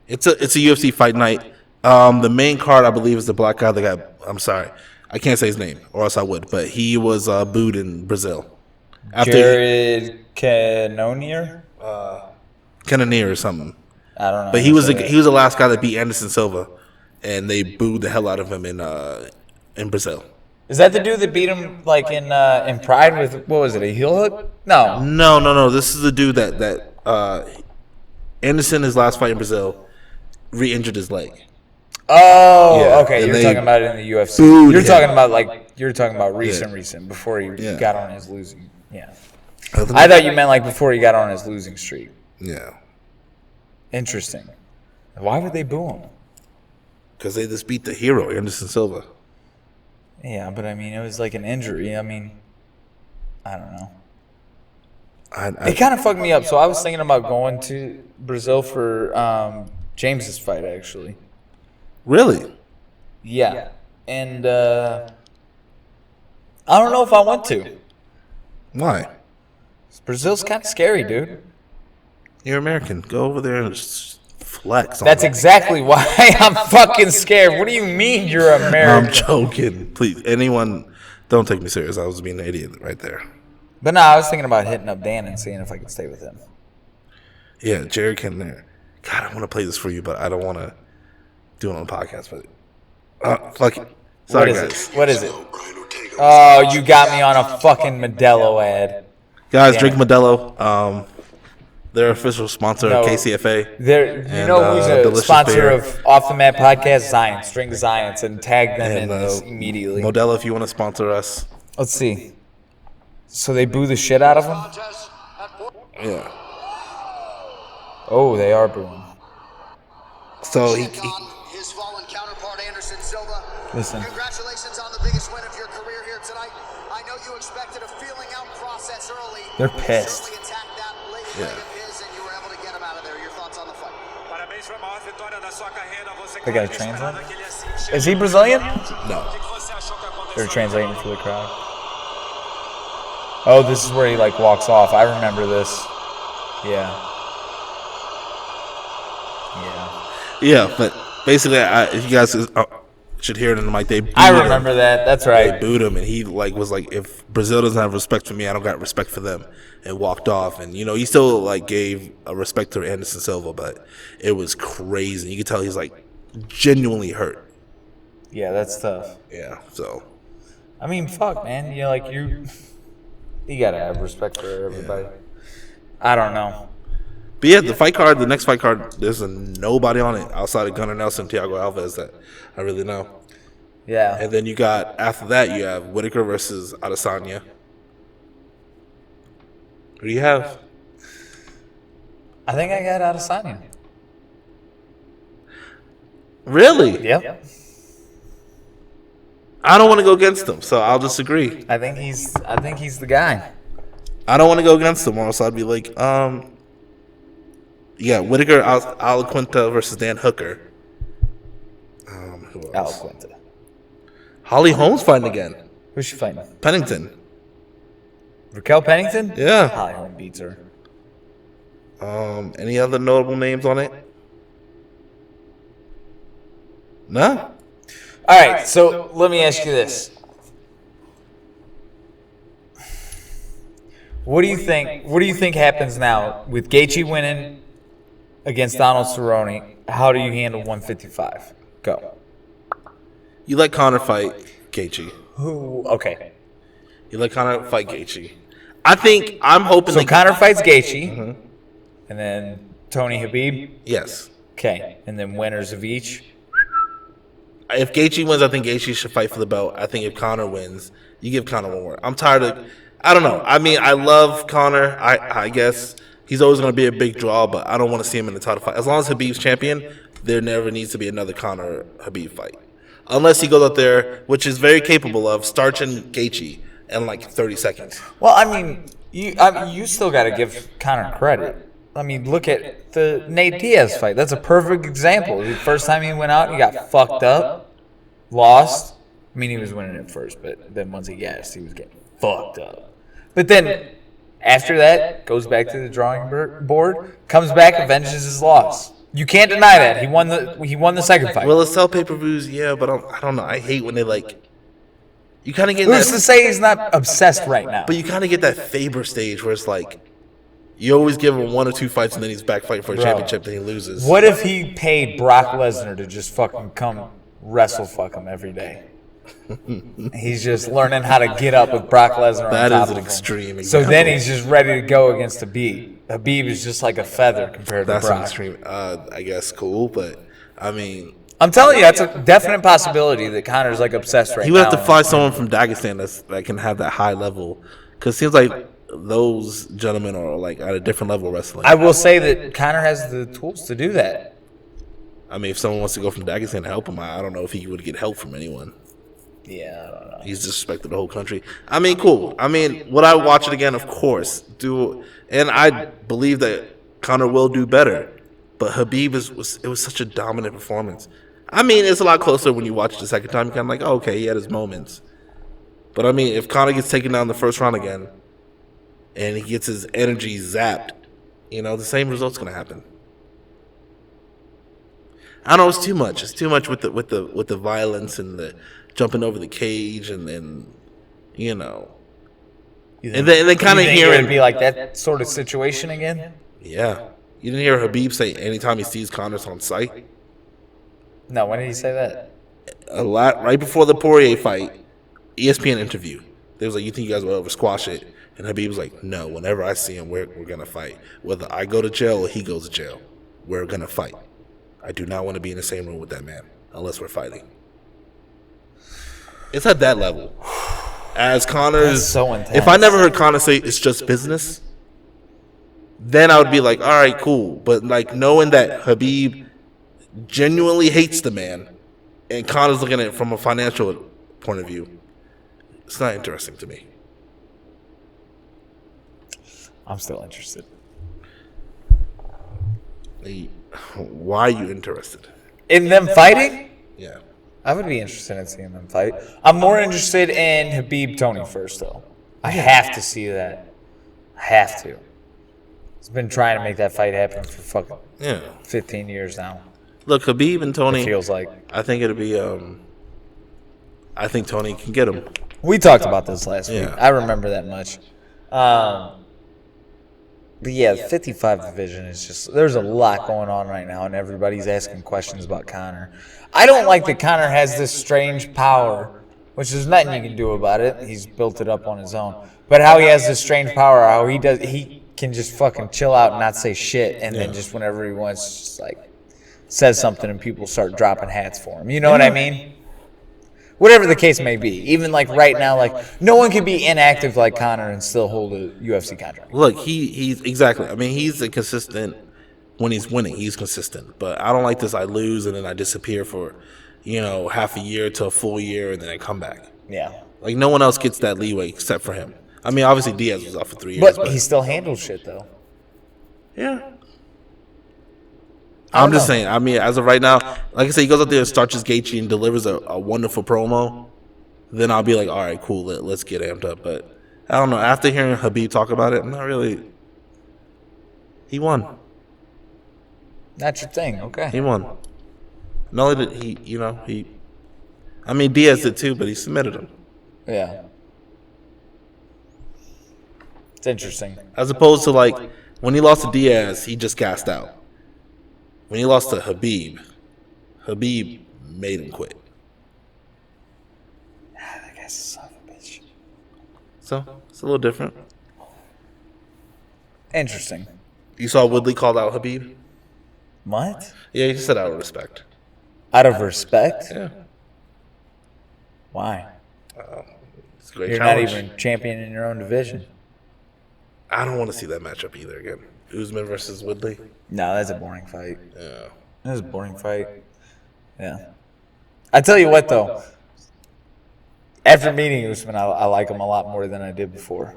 It's a UFC fight night. The main card I believe is the black guy that got. I'm sorry, I can't say his name, or else I would. But he was booed in Brazil. Jared Cannonier? Cannonier or something. I don't know. But he was the last guy that beat Anderson Silva, and they booed the hell out of him in Brazil. Is that the dude that beat him like in Pride with, what was it, a heel hook? No. No. This is the dude that Anderson, his last fight in Brazil, re-injured his leg. Oh, Yeah, okay. and You're they talking about it in the UFC. booed You're him. talking about recent before he Yeah. got on his losing. Yeah. I I thought you meant like before he got on his losing streak. Yeah, Interesting. Why would they boo him? because they just beat the hero, Anderson Silva. Yeah, but I mean, it was like an injury. I mean, I don't know. It kind of fucked me up. So I was thinking about going to Brazil for James's fight, actually. Really? Yeah. And I don't know if I want to. Why? Brazil's kind of scary, dude. You're American. Go over there and just flex. On That's them. exactly why I'm fucking scared. What do you mean you're I'm American? joking. Please, anyone, don't take me serious. I was being an idiot right there. But no, I was thinking about hitting up Dan and seeing if I could stay with him. Yeah, Jared can there. God, I want to play this for you, but I don't want to do it on the podcast. But fuck it. Sorry, What is guys. it? What is it? Oh, you got me on a fucking Modelo ad. Guys, drink Modelo. Their official sponsor, KCFA. Who's a sponsor beer. Of Off the Mat Podcast? Zions. Drink Zions and tag them in this immediately. Modelo, if you want to sponsor us. Let's see. So they boo the shit out of him? Yeah. Oh, they are booing. So his fallen counterpart, Anderson Silva. Listen. Congratulations on the biggest win of your career here tonight. I know you expected a feeling out process early. They're pissed. You attacked that late leg of his, and you were able to get him out of there. Your thoughts on the fight? They got to translate? Is he Brazilian? No. They're translating for the crowd. Oh, this is where he like walks off. I remember this. Yeah. Yeah, but basically, if you guys should hear it in the mic, they booed I remember him. That. That's right. They booed him, and he was like, "If Brazil doesn't have respect for me, I don't got respect for them," and walked off. And he still like gave a respect to Anderson Silva, but it was crazy. You could tell he's like genuinely hurt. Yeah, that's tough. Yeah, so. I mean, fuck, man. You gotta have respect for everybody. Yeah. I don't know. But yeah, the next fight card, there's nobody on it outside of Gunnar Nelson, Thiago Alves that I really know. Yeah. And then after that, you have Whitaker versus Adesanya. Who do you have? I think I got Adesanya. Really? Yep. I don't want to go against him, so I'll disagree. I think he's the guy. I don't want to go against him, or else I'd be like, yeah, Whitaker, Alaquinta versus Dan Hooker. Who else? Alaquinta. Holly Holmes fighting again. Who's she fighting? Pennington. Raquel Pennington? Yeah. Holly Holmes beats her. Any other notable names on it? No? All right, so let me ask you this. What do you think happens now with Gaethje winning against Donald Cerrone? How do you handle 155? Go. You let Conor fight Gaethje. Who? Okay. You let Conor fight Gaethje. I'm hoping. So Conor fights Gaethje, and then Tony Khabib. Yes. Okay, and then winners of each. If Gaethje wins, I think Gaethje should fight for the belt. I think if Conor wins, you give Conor one more. I'm tired of. I don't know. I mean, I love Conor. I guess he's always going to be a big draw, but I don't want to see him in the title fight. As long as Khabib's champion, there never needs to be another Conor Khabib fight, unless he goes out there, which is very capable of, starching Gaethje in like 30 seconds. Well, I mean, you still got to give Conor credit. I mean, look at the Nate Diaz fight. That's a perfect example. The first time he went out, he got fucked up, lost. I mean, he was winning at first, but then once he gassed, he was getting fucked up. But then after that, goes back to the drawing board, comes back, avenges his loss. You can't deny that. He won the second fight. Well, it's sell pay-per-views, yeah, but I don't know. I hate when they you kind of get Who's to say he's not obsessed right now? But you kind of get that Faber stage where it's like, you always give him 1 or 2 fights and then he's back fighting for a championship, then he loses. What if he paid Brock Lesnar to just fucking come wrestle fuck him every day? He's just learning how to get up with Brock Lesnar on top of him. That is an extreme example. So then he's just ready to go against Khabib. Khabib is just like a feather compared to Brock. That's an extreme, I guess, cool, but I mean... I'm telling you, that's a definite possibility that Conor's like obsessed right now. He would have to find someone from Dagestan that can have that high level. Because it seems like those gentlemen are like at a different level of wrestling. I will say that Conor has the tools to do that. I mean, if someone wants to go from Dagestan to help him, I don't know if he would get help from anyone. Yeah, I don't know. He's disrespected the whole country. I mean, cool. I mean, would I watch it again? Of course. And I believe that Conor will do better. But Khabib it was such a dominant performance. I mean, it's a lot closer when you watch it the second time. You're kind of like, oh, okay, he had his moments. But I mean, if Conor gets taken down the first round again, and he gets his energy zapped, the same result's gonna happen. I don't know, it's too much. It's too much with the violence and the jumping over the cage and then and then kind of hearing it'd be like that sort of situation again. Yeah, you didn't hear Khabib say anytime he sees Conor's on sight. No, when did he say that? A lot right before the Poirier fight, ESPN interview. They was like, "You think you guys will over squash it?" And Habib was like, no, whenever I see him, we're going to fight. Whether I go to jail or he goes to jail, we're going to fight. I do not want to be in the same room with that man unless we're fighting. It's at that level. As Conor's, That's so intense. if I never heard Conor say it's just business, then I would be like, all right, cool. But like knowing that Habib genuinely hates the man and Conor's looking at it from a financial point of view, it's not interesting to me. I'm still interested. Why are you interested? In them fighting? Yeah. I would be interested in seeing them fight. I'm more interested in Habib Tony first, though. I have to see that. I have to. He's been trying to make that fight happen for fucking 15 years now. Look, Habib and Tony. It feels like. I think it'll be. I think Tony can get him. We talked about this last week. Yeah. I remember that much. But yeah, the 55 division is just, there's a lot going on right now, and everybody's asking questions about Conor. I don't like that Conor has this strange power, which there's nothing you can do about it. He's built it up on his own. But how he has this strange power, how he can just fucking chill out and not say shit, and then just whenever he wants, just like says something and people start dropping hats for him. You know what I mean? Whatever the case may be. Even like right now, like no one can be inactive like Conor and still hold a UFC contract. Look, he's exactly. I mean, he's a consistent. When he's winning, he's consistent. But I don't like this. I lose and then I disappear for, half a year to a full year and then I come back. Yeah. Like no one else gets that leeway except for him. I mean, obviously Diaz was out for 3 years, But he still handles shit though. yeah. I'm just saying. I mean, as of right now, like I said, he goes out there and starches Gaethje and delivers a wonderful promo. Then I'll be like, all right, cool, let's get amped up. But I don't know. After hearing Habib talk about it, I'm not really. He won. That's your thing, okay. He won. Not only did he. I mean, Diaz did too, but he submitted him. Yeah. It's interesting. As opposed to like when he lost to Diaz, he just gassed out. When he lost to Habib made him quit. That guy's a son of a bitch. So it's a little different. Interesting. You saw Woodley called out Habib? What? Yeah, he just said out of respect. Out of respect? Yeah. Why? It's a great You're challenge. not even champion in your own division. I don't want to see that matchup either again. Usman versus Woodley. No, that's a boring fight. Yeah. That's a boring fight. Yeah. I tell you what, though. After meeting Usman, I like him a lot more than I did before.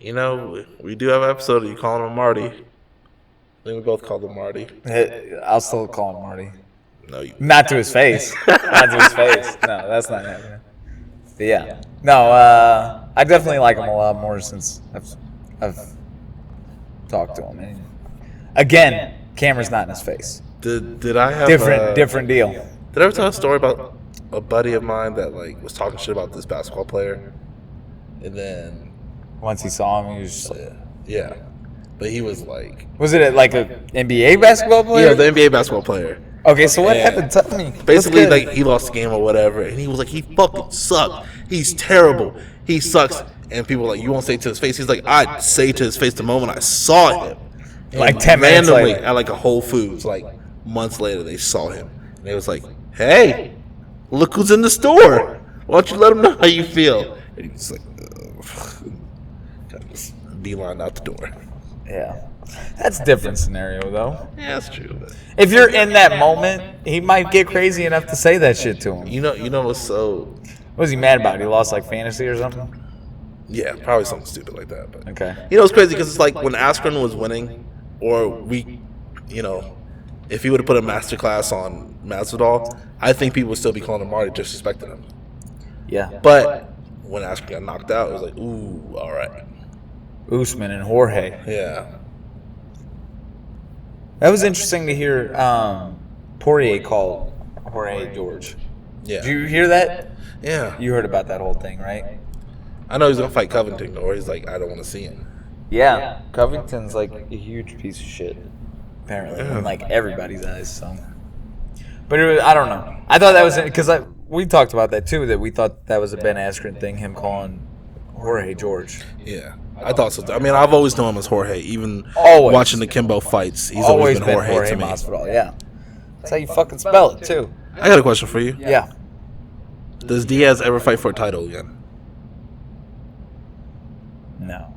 We do have an episode of you calling him Marty. I think we both called him Marty. I'll still call him Marty. No, you. Not to his face. Not to his face. No, that's not happening. But yeah. No, I definitely like him a lot more since I've talked to him. And again, camera's not in his face. Did I have Different deal. Did I ever tell a story about a buddy of mine that like was talking shit about this basketball player, and then Once he saw him, he was just like, yeah, but he was like, was it like a NBA basketball player? yeah, the NBA basketball player. Okay, so what Yeah. happened? Tell me. Basically, What's good? like he lost the game or whatever, and he was like, he fucking sucked. He's terrible. He sucks. And people were like, you won't say it to his face. He's like, I'd say to his face the moment I saw him. And Like 10 minutes randomly later. at like a Whole Foods, like months later, they saw him. And they was like, hey, look who's in the store. Why don't you let him know how you feel? And he was like, beeline out the door. Yeah. That's a different scenario, though. Yeah, that's true. But If you're in that moment, he might get crazy enough to say that shit to him. you know what's so, What was he mad about? He lost like fantasy or something? yeah, probably something stupid like that. But Okay. it's crazy because it's like when Askren was winning, or if he would have put a masterclass on Masvidal, I think people would still be calling him Marty, disrespecting him. Yeah. But when Askren got knocked out, it was like, ooh, all right. Usman and Jorge. Yeah. That was interesting to hear Poirier call Jorge George. Yeah. Did you hear that? Yeah. You heard about that whole thing, right? I know he's going to fight Covington, or he's like, I don't want to see him. Yeah. Covington's like a huge piece of shit, apparently, in like everybody's eyes. So, but it was, I don't know. I thought that was because we talked about that too. That we thought that was a Ben Askren thing, him calling Jorge George. Yeah. I thought so. I mean, I've always known him as Jorge. Even Always. watching the Kimbo fights, he's always been Jorge to me. Masvidal, yeah. That's how you fucking spell it, too. I got a question for you. Yeah. Does Diaz ever fight for a title again? No.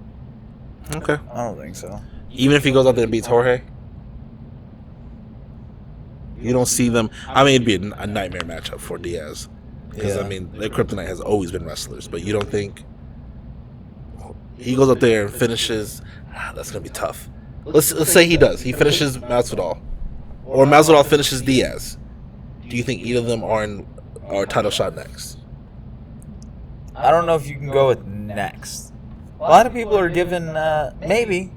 Okay. I don't think so. Even if he goes out there and beats Jorge? You don't see them. I mean, it'd be a nightmare matchup for Diaz. Because, Yeah. I mean, their kryptonite has always been wrestlers. But you don't think he goes up there and finishes? That's going to be tough. Let's say he does. He finishes Masvidal. Or Masvidal finishes Diaz. Do you think either of them are in our title shot next? I don't know if you can go with next. A lot of people are given maybe.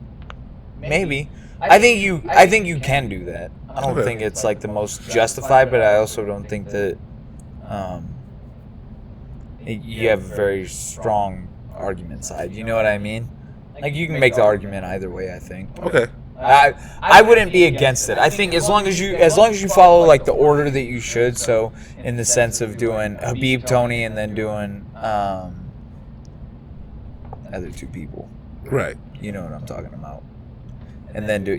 I think you can do that. I don't Okay. think it's like the most justified, but I also don't think that you have a very strong argument side. You know what I mean? Like you can make the argument either way. I think. Okay. I wouldn't be against it. I think as long as you follow like the order that you should. So in the sense of doing Habib, Tony, and then doing other two people. Right. You know what I'm talking about. And then you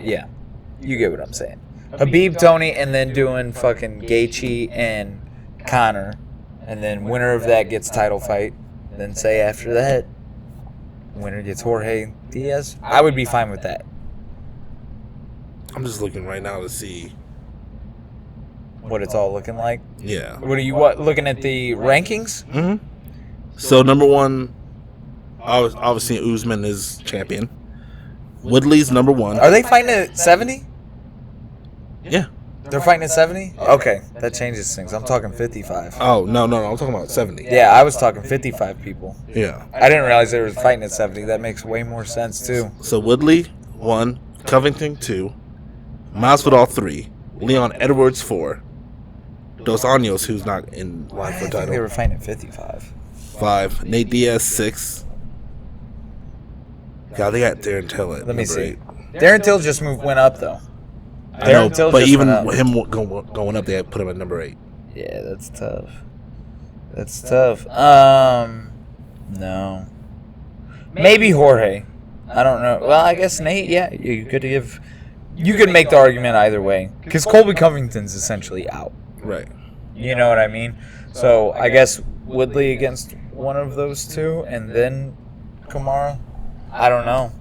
get what I'm saying. Habib, Tony, and then doing fucking Gaethje and Conor, and then winner of that gets title fight. Then say after that, winner gets Jorge Diaz. I would be fine with that. I'm just looking right now to see. What it's all looking like. Yeah. What are you looking at the rankings? Mm-hmm. So number one, obviously Usman is champion. Woodley's number one. Are they fighting at 70? Yeah. They're fighting at 70? Okay, that changes things. I'm talking 55. Oh no, I'm talking about 70. Yeah, I was talking 55 people. Yeah. I didn't realize they were fighting at 70. That makes way more sense too. So Woodley 1, Covington 2, Masvidal 3, Leon Edwards 4, Dos Anjos, who's not in line I for think they title, were fighting at 55. 5, Nate Diaz 6. God, they got Darren Till at Let me number see. 8. Darren Till just went up though. I know, Till but just even went up. with him going up, they put him at number 8. Yeah, that's tough. That's tough. No. Maybe Jorge. I don't know. Well, I guess Nate. Yeah, you could make the argument either way because Colby Covington's essentially out. Right. You know what I mean? So I guess Woodley against one of those two, and then Kamara. I don't know.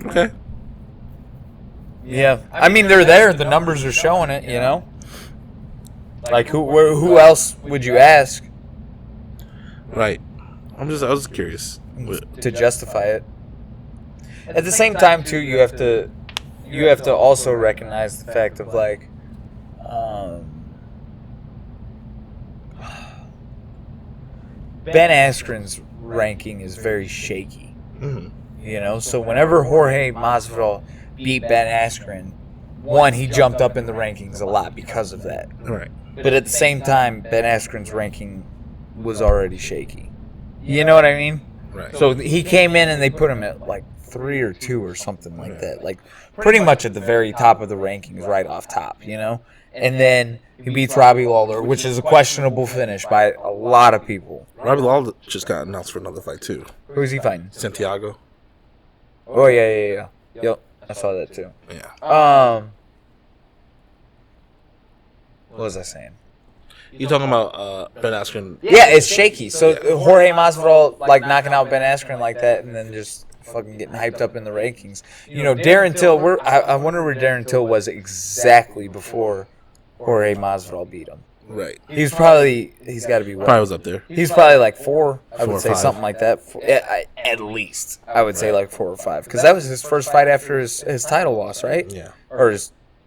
Okay. Yeah, I mean they're there. The numbers are showing it. You know. Like who else would you ask Right. I was curious. to justify it? At the same time, too, you have to also recognize the fact of like, Ben Askren's ranking is very shaky. Mhm. You know, so whenever Jorge Masvidal beat Ben Askren, one, he jumped up in the rankings a lot because of that. Right. But at the same time, Ben Askren's ranking was already shaky. You know what I mean? Right. So he came in and they put him at like 3 or 2 or something like that. Like pretty much at the very top of the rankings, right off top, you know? And then he beats Robbie Lawler, which is a questionable finish by a lot of people. Robbie Lawler just got announced for another fight too. Who's he fighting? Santiago. Oh, yeah. Yep, I saw that too. Yeah. What was I saying? You talking about Ben Askren? Yeah, it's shaky. So Jorge Masvidal like knocking out Ben Askren like that, and then just fucking getting hyped up in the rankings. You know, Darren Till. I wonder where Darren Till was exactly before Jorge Masvidal beat him. Right. He's got to be what? Probably was up there. He's probably like 4. I 4 would or say 5. something like that. At least I would say like 4 or 5 because that was his first fight after his title loss, right? Yeah. Or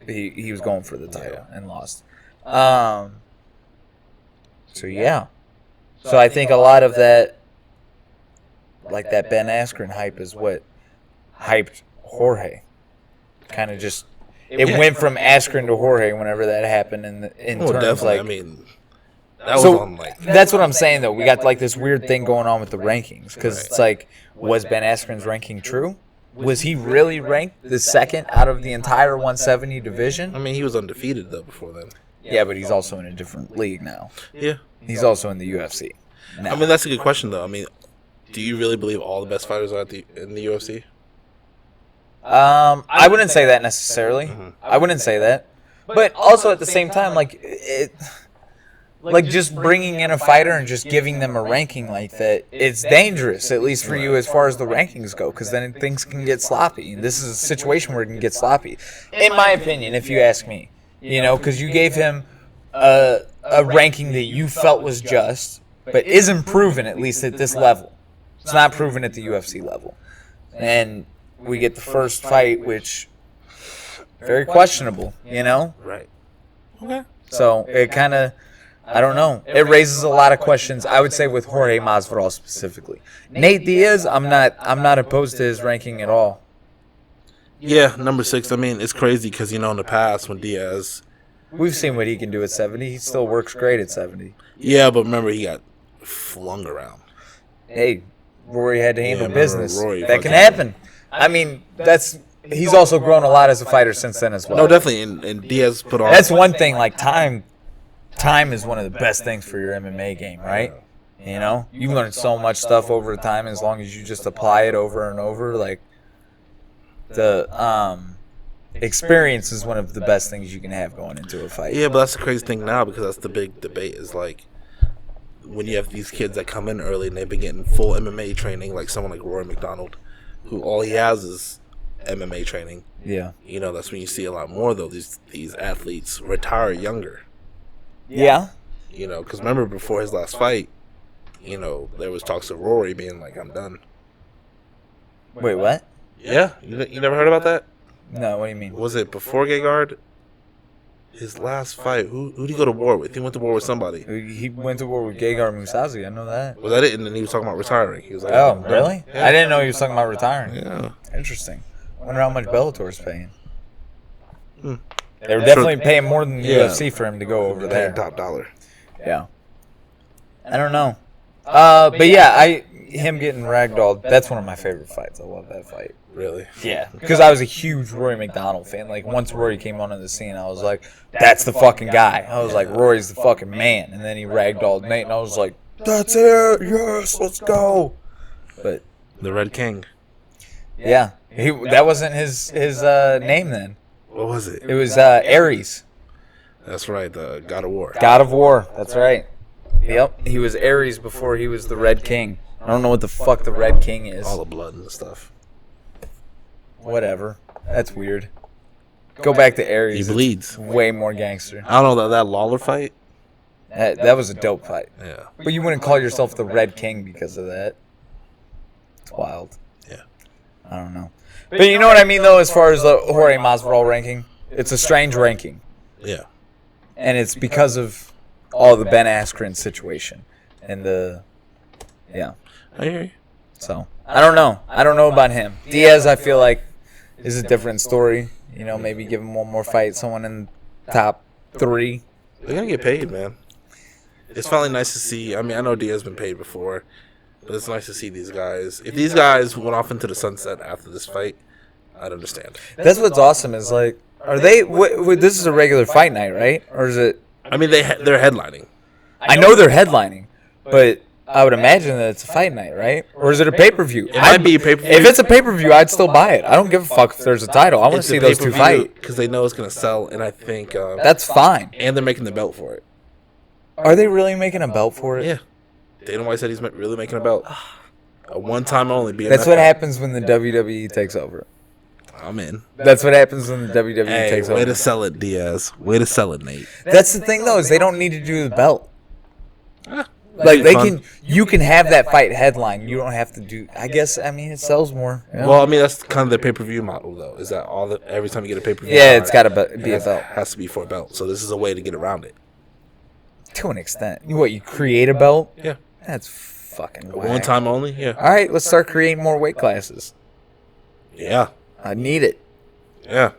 he was going for the title and lost. So yeah. So I think a lot of that, like that Ben Askren hype, is what hyped Jorge. Kind of just it went from Askren to Jorge whenever that happened in Well, terms definitely. like. I mean, that was So on like. that's what I'm saying though. We got like this weird thing going on with the rankings because it's like, was Ben Askren's ranking true? Was he really ranked the second out of the entire 170 division? I mean, he was undefeated though before then. Yeah, but he's also in a different league now. Yeah. He's also in the UFC now. I mean, that's a good question though. I mean, Do you really believe all the best fighters are in the UFC? I wouldn't say that necessarily. I wouldn't say that. But also at the same time, like just bringing in a fighter and just giving them a ranking like that, it's dangerous, at least for you as far as the rankings go, because then things can get sloppy. This is a situation where it can get sloppy, in my opinion, if you ask me. You know, because you gave him a ranking that you felt was just, but isn't proven, at least at this level. It's not proven at the UFC level. And we get the first fight, which very questionable, you know? Right. Okay. So it kind of, I don't know. It raises a lot of questions, I would say, with Jorge Masvidal specifically. Nate Diaz, I'm not opposed to his ranking at all. Yeah, number 6. I mean, it's crazy because, in the past when Diaz... We've seen what he can do at 70. He still works great at 70. Yeah, but remember, he got flung around. Hey, Rory had to handle business. Rory that can happen. I mean, he's also grown a lot as a fighter since then as well. No, definitely. And Diaz put on... That's one thing, like time is one of the best things for your MMA game, right? You know? You learn so much stuff over time as long as you just apply it over and over. Like, the experience is one of the best things you can have going into a fight. Yeah, but that's the crazy thing now, because that's the big debate, is like when you have these kids that come in early and they've been getting full MMA training, like someone like Rory McDonald, who all he has is MMA training. Yeah. That's when you see a lot more, though, these athletes retire younger. Yeah. Because remember, before his last fight, there was talks of Rory being like, I'm done. Wait, what? Yeah? You never heard about that? No, what do you mean? Was it before Gegard? His last fight, who did he go to war with? He went to war with somebody. He went to war with Gegard Mousasi, I know that. Was that it? And then he was talking about retiring. He was like, oh, really? Yeah. I didn't know he was talking about retiring. Yeah. Interesting. I wonder how much Bellator's paying. Hmm. They were definitely paying more than the UFC for him to go over there. Top dollar. Yeah. I don't know. But yeah, him getting ragdolled, that's one of my favorite fights. I love that fight. Really? Yeah. Because I was a huge Rory McDonald fan. Like, once Rory came onto the scene, I was like, that's the fucking guy. I was like, Rory's the fucking man. And then he ragdolled Nate, and I was like, that's it. Yes, let's go. But the Red King. Yeah. That wasn't his name then. What was it? It was Ares. That's right, the God of War. God of War. That's right. Yep. He was Ares before he was the Red King. I don't know what the fuck the Red King is. All the blood and stuff. Whatever. That's weird. Go back to Ares. He bleeds. It's way more gangster. I don't know, that Lawler fight? That was a dope fight. Yeah. But you wouldn't call yourself the Red King because of that. It's wild. Yeah. I don't know. But you know what I mean, though, as far as the Jorge Masvidal ranking? It's a strange ranking. Yeah. And it's because of all the Ben Askren situation. And yeah. I hear you. So, I don't know. I don't know about him. Diaz, I feel like, is a different story. Maybe give him one more fight. Someone in the top 3. They're going to get paid, man. It's finally nice to see. I mean, I know Diaz has been paid before, but it's nice to see these guys. If these guys went off into the sunset after this fight, I'd understand. That's what's awesome is, like, are they... this is a regular fight night, right? Or is it... I mean, they're headlining. I know they're headlining, but I would imagine that it's a fight night, right? Or is it a pay-per-view? It might be a pay-per-view. If it's a pay-per-view, I'd still buy it. I don't give a fuck if there's a title. I want to see those two fight. Because they know it's going to sell, and I think... that's fine. And they're making the belt for it. Are they really making a belt for it? Yeah. Dana White said he's really making a belt. A one-time only. That's what happens when the WWE takes over. I'm in. That's what happens when the WWE takes over. Way to sell it, Diaz. Way to sell it, Nate. That's the thing, though, is they don't need to do the belt. Like, you can have that fight headline. You don't have to do, it sells more. Yeah. Well, I mean, that's kind of the pay-per-view model, though, is that every time you get a pay-per-view. Yeah, it's got to be a belt. It has to be for a belt. So this is a way to get around it. To an extent. What, you create a belt? Yeah. That's fucking whack. One time only? Yeah. All right, let's start creating more weight classes. Yeah. I need it. Yeah.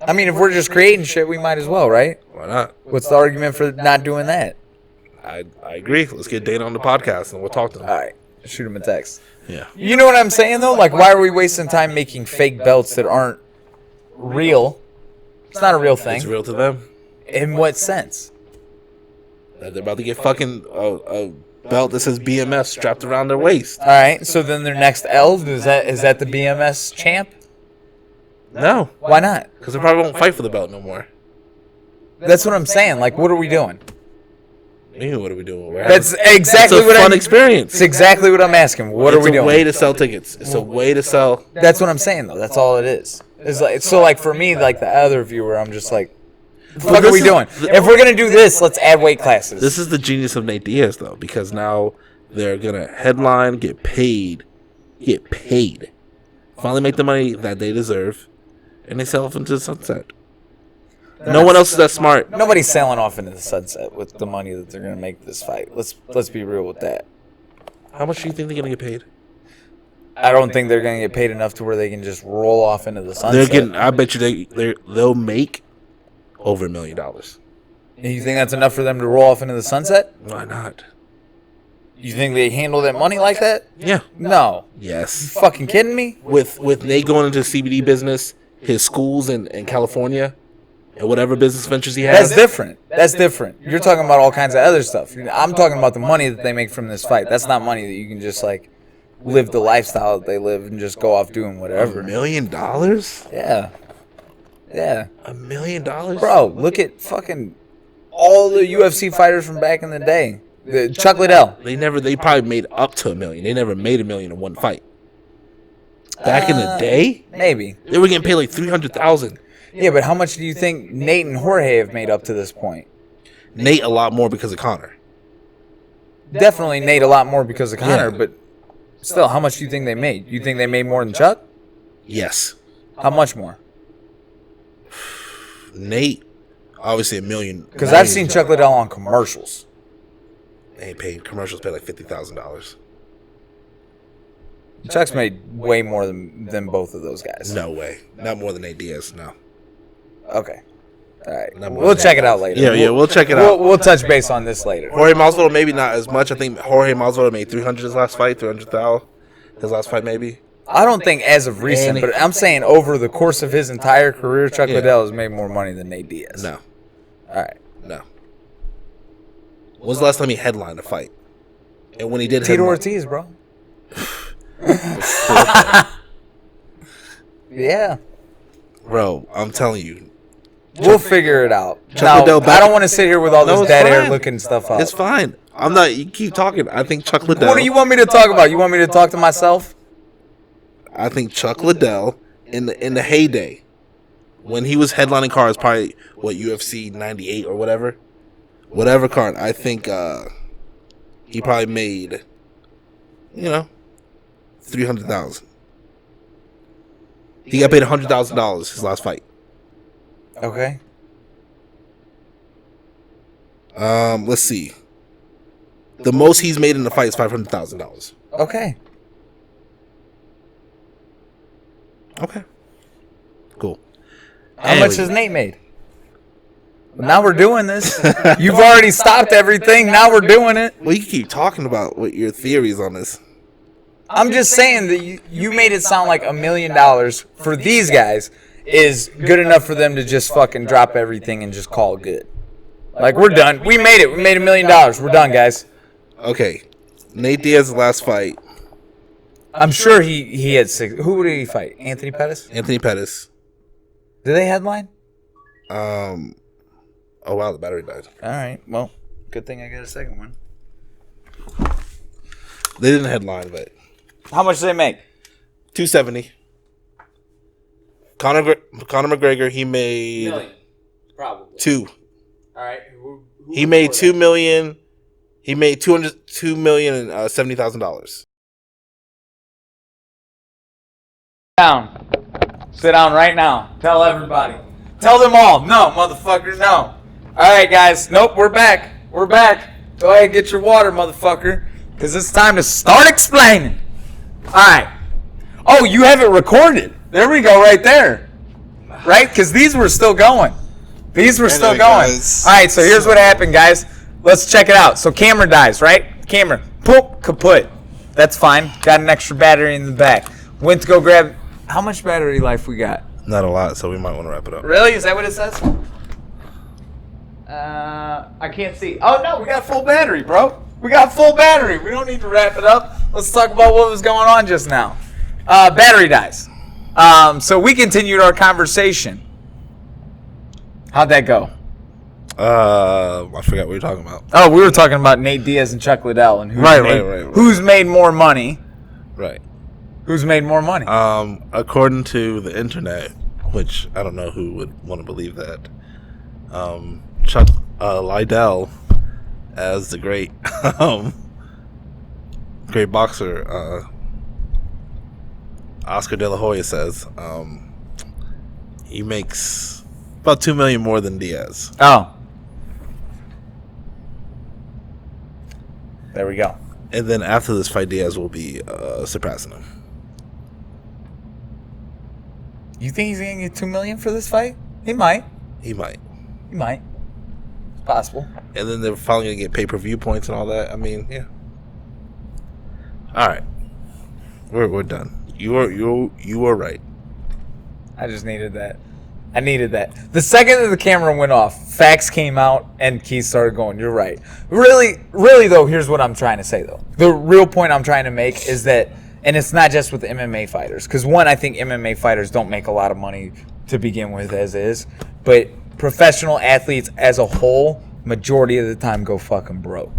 I mean, if we're just creating shit, we might as well, right? Why not? What's the argument for not doing that? I agree. Let's get Dana on the podcast and we'll talk to him. All right. Shoot him a text. Yeah. You know what I'm saying, though? Like, why are we wasting time making fake belts that aren't real? It's not a real thing. It's real to them. In what sense? That they're about to get fucking a belt that says BMS strapped around their waist. All right. So then their next L is that the BMS champ? No, Why not? because they probably won't fight for the belt no more. That's what I'm saying. Like, what are we doing? What are we doing? That's exactly it's a what fun I'm. experience. It's exactly what I'm asking. What are we It's a doing? way to sell tickets. It's a way to sell. That's what I'm saying, though. That's all it is. It's like so. Like for me, like the other viewer, I'm just like, what are we doing? If we're gonna do this, let's add weight classes. This is the genius of Nate Diaz, though, because now they're gonna headline, get paid, finally make the money that they deserve, and they sell off into the sunset. No one else is that smart. Nobody's sailing off into the sunset with the money that they're gonna make this fight. Let's be real with that. How much do you think they're gonna get paid? I don't think they're gonna get paid enough to where they can just roll off into the sunset. They're getting. I bet you they'll make over $1 million. And you think that's enough for them to roll off into the sunset? Why not? You think they handle that money like that? Yeah. No. Yes. You fucking kidding me? With Nate going into the CBD business, his schools in California, and whatever business ventures he has. That's different. That's different. You're talking about all kinds of other stuff. I'm talking about the money that they make from this fight. That's not money that you can just like live the lifestyle that they live and just go off doing whatever. $1 million? Yeah. Yeah. $1 million? Bro, look at fucking all the UFC fighters from back in the day. Chuck Liddell. They probably made up to $1 million. They never made $1 million in one fight. Back in the day? Maybe. They were getting paid like $300,000. Yeah, but how much do you think Nate and Jorge have made up to this point? Nate a lot more because of Conor. Definitely Nate a lot more because of Conor, Yeah. but still, how much do you think they made? You think they made more than Chuck? Yes. How much more? Nate, obviously $1 million. Because I've seen Chuck Liddell on commercials. They ain't paid. Commercials paid like $50,000. Chuck's made way more than both of those guys. No way. Not more than Nate Diaz, no. Okay. All right. Not more We'll than check that. it out later. Yeah, we'll check it out. We'll touch base on this later. Jorge Masvidal, maybe not as much. I think Jorge Masvidal made $300 his last fight, $300,000 his last fight maybe. I don't think as of recent, but I'm saying over the course of his entire career, Chuck Liddell has made more money than Nate Diaz. No. All right. No. When was the last time he headlined a fight? And when he did Tito headline, Ortiz, bro. Yeah. bro, I'm telling you, We'll figure it out. Chuck Now, Liddell back- I don't want to sit here with all No, this it's dead air fine. looking stuff up. it's fine. I'm not. You keep talking. I think Chuck Liddell. What do you want me to talk about? You want me to talk to myself? I think Chuck Liddell in the heyday, when he was headlining cards, probably UFC 98 or whatever card. I think he probably made, $300,000. He got paid $100,000 his last fight. Okay. Let's see. The most he's made in the fight is $500,000. Okay. Okay. Cool. How much has Nate made? Now we're doing this. You've already stopped everything. Now we're doing it. Well, you keep talking about what your theories on this. I'm just saying that you made it sound like $1 million for these guys is good enough for them to just fucking drop everything and just call it good. Like, we're done. We made it. We made $1 million. We're done, guys. Okay. Nate Diaz's last fight. I'm sure he had 6. Who did he fight? Anthony Pettis? Anthony Pettis. Did they headline? Oh, wow. The battery died. All right. Well, good thing I got a second one. They didn't headline, but How much did they make? $270. Conor McGregor, he made Probably. $2. All right. He made $2 million. He made $2,070,000. Down. Sit down right now. Tell everybody. Tell them all. No, motherfucker, no. All right, guys. Nope, we're back. We're back. Go ahead and get your water, motherfucker, because it's time to start explaining. All right. Oh, you have it recorded. There we go, right there. Right? Because these were still going. These were still going. guys. All right, so here's what happened, guys. Let's check it out. So camera dies, right? Camera. Poop, kaput. That's fine. Got an extra battery in the back. Went to go grab... How much battery life we got? Not a lot, so we might want to wrap it up. Really? Is that what it says? I can't see. Oh, no, we got full battery, bro. We got full battery. We don't need to wrap it up. Let's talk about what was going on just now. Battery dies. So we continued our conversation. How'd that go? I forgot what we were talking about. Oh, we were talking about Nate Diaz and Chuck Liddell and who's made more money. Right. Who's made more money? According to the internet, which I don't know who would want to believe that, Chuck Liddell, as the great great boxer Oscar De La Hoya says, he makes about $2 million more than Diaz. Oh. There we go. And then after this fight, Diaz will be surpassing him. You think he's gonna get $2 million for this fight? He might. He might. He might. It's possible. And then they're finally gonna get pay-per-view points and all that. I mean, yeah. All right, we're done. You are right. I just needed that. I needed that. The second that the camera went off, facts came out, and Keith started going, you're right. Really, though, here's what I'm trying to say, though. The real point I'm trying to make is that, and it's not just with MMA fighters, because, one, I think MMA fighters don't make a lot of money to begin with as is, but professional athletes as a whole, majority of the time go fucking broke.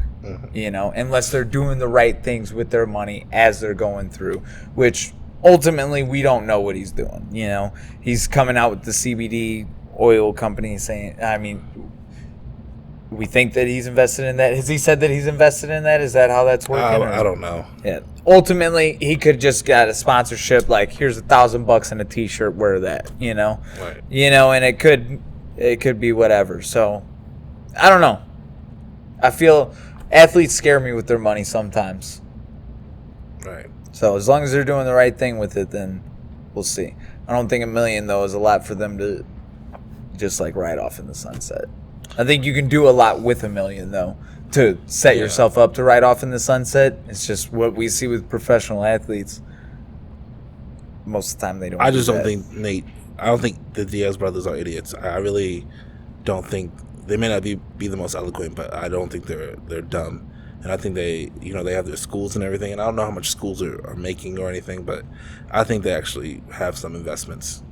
You know, unless they're doing the right things with their money as they're going through, which ultimately we don't know what he's doing. You know, he's coming out with the CBD oil company saying, I mean, we think that he's invested in that. Has he said that he's invested in that? Is that how that's working? I don't know. Yeah. Ultimately, he could just got a sponsorship, like, here's $1,000 and a t-shirt, wear that, you know? Right. You know, and it could be whatever. So, I don't know. I feel athletes scare me with their money sometimes. Right. So as long as they're doing the right thing with it, then we'll see. I don't think $1 million, though, is a lot for them to just like ride off in the sunset. I think you can do a lot with $1 million, though, to set yourself up to ride off in the sunset. It's just what we see with professional athletes. Most of the time they don't. I just don't think I don't think the Diaz brothers are idiots. I really don't think. They may not be the most eloquent, but I don't think they're dumb. And I think they have their schools and everything. And I don't know how much schools are making or anything, but I think they actually have some investments.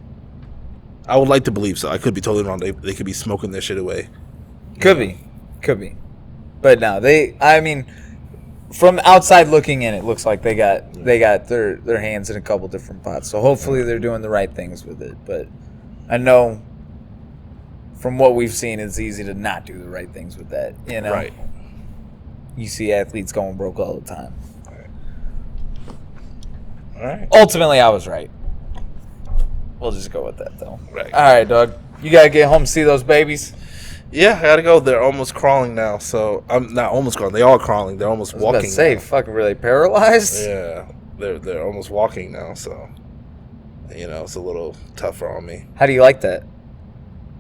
I would like to believe so. I could be totally wrong. They could be smoking their shit away. Could be. But no, I mean, from outside looking in, it looks like they got their hands in a couple different pots. So hopefully they're doing the right things with it. But I know, from what we've seen, it's easy to not do the right things with that. You know, Right. You see athletes going broke all the time. All right. Ultimately, I was right. We'll just go with that, though. Right. All right, dog. You gotta get home to see those babies. Yeah, I gotta go. They're almost crawling now. So I'm not almost crawling. They are crawling. They're almost walking. Let's say, now. fucking really paralyzed. Yeah, they're almost walking now. So it's a little tougher on me. How do you like that?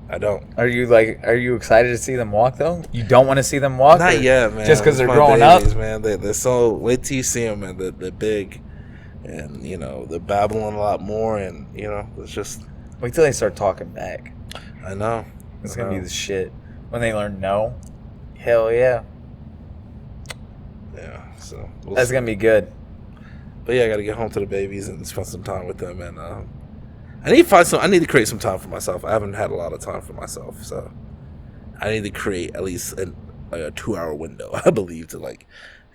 I don't. Are you excited to see them walk, though? You don't want to see them walk? Not yet, man. Just because they're My growing babies, up? man. They're so. Wait till you see them, man. They're big, and they're babbling a lot more, and it's just. Wait till they start talking back. I know. It's going to be the shit. When they learn no, hell yeah. Yeah, so. That's going to be good. But yeah, I got to get home to the babies and spend some time with them, and I need to create some time for myself. I haven't had a lot of time for myself, so I need to create at least a 2-hour window, I believe, to like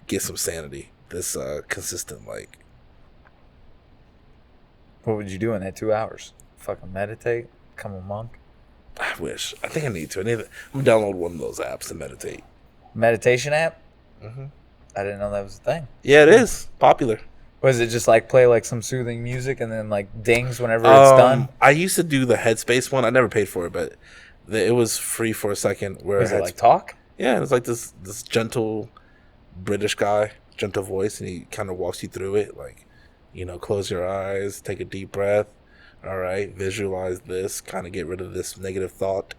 get some sanity. This consistent like. What would you do in that 2 hours? Fucking meditate? Become a monk? I wish. I think I need to. I'm gonna download one of those apps to meditate. Meditation app? Mm-hmm. I didn't know that was a thing. Yeah, it is popular. Was it just like play like some soothing music and then like dings whenever it's done? I used to do the Headspace one. I never paid for it, but it was free for a second. Where Was it like talk? Yeah, it's like this gentle British guy, gentle voice, and he kind of walks you through it. Like, close your eyes, take a deep breath. All right, visualize this, kind of get rid of this negative thought.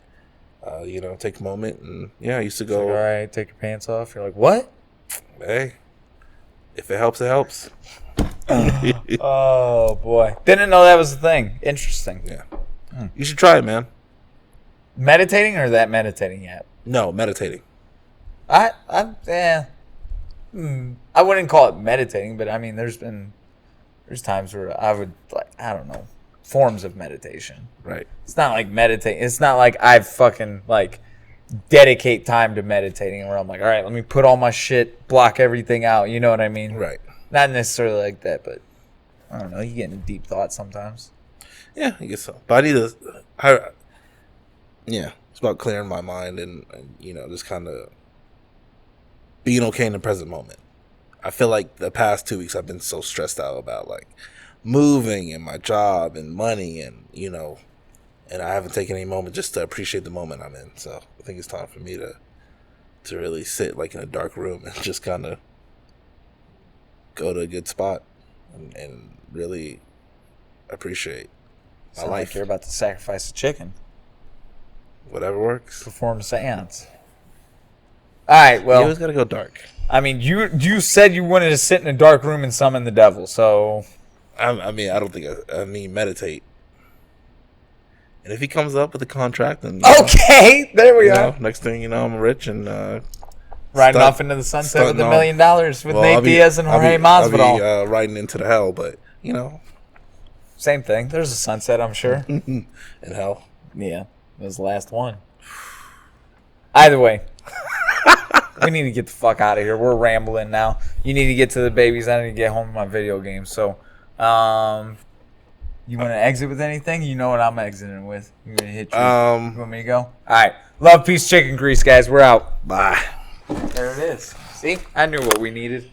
Take a moment, and yeah, I used to go. Like, all right, take your pants off. You're like, what? Hey, if it helps, it helps. Oh boy, didn't know that was a thing. Interesting. Yeah, you should try it, man. Meditating or that meditating app? No, meditating. Yeah. I wouldn't call it meditating, but I mean, there's times where I would I don't know, forms of meditation. Right. It's not like meditating. It's not like I fucking dedicate time to meditating where I'm like, all right, let me put all my shit, block everything out. You know what I mean? Right. Not necessarily like that, but I don't know. You get into deep thoughts sometimes. Yeah, I guess so. But I need to. It's about clearing my mind and just kind of being okay in the present moment. I feel like the past 2 weeks I've been so stressed out about moving and my job and money and and I haven't taken any moment just to appreciate the moment I'm in. So I think it's time for me to really sit in a dark room and just kind of go to a good spot and really appreciate my Sound life. like you're about to sacrifice a chicken. Whatever works. Perform a seance. All right, well. You always got to go dark. I mean, you said you wanted to sit in a dark room and summon the devil, so... I don't think I mean meditate. And if he comes up with a contract, then okay, there we are. Next thing you know, I'm rich and riding off into the sunset with $1 million with Nate Diaz and Jorge Masvidal. I'll be riding into the hell, but same thing. There's a sunset, I'm sure. in hell. Yeah, it was the last one. Either way, we need to get the fuck out of here. We're rambling now. You need to get to the babies. I need to get home to my video game. So, you want to exit with anything? You know what I'm exiting with. You gonna hit you? You want me to go? All right. Love, peace, chicken grease, guys. We're out. Bye. There it is. See? I knew what we needed.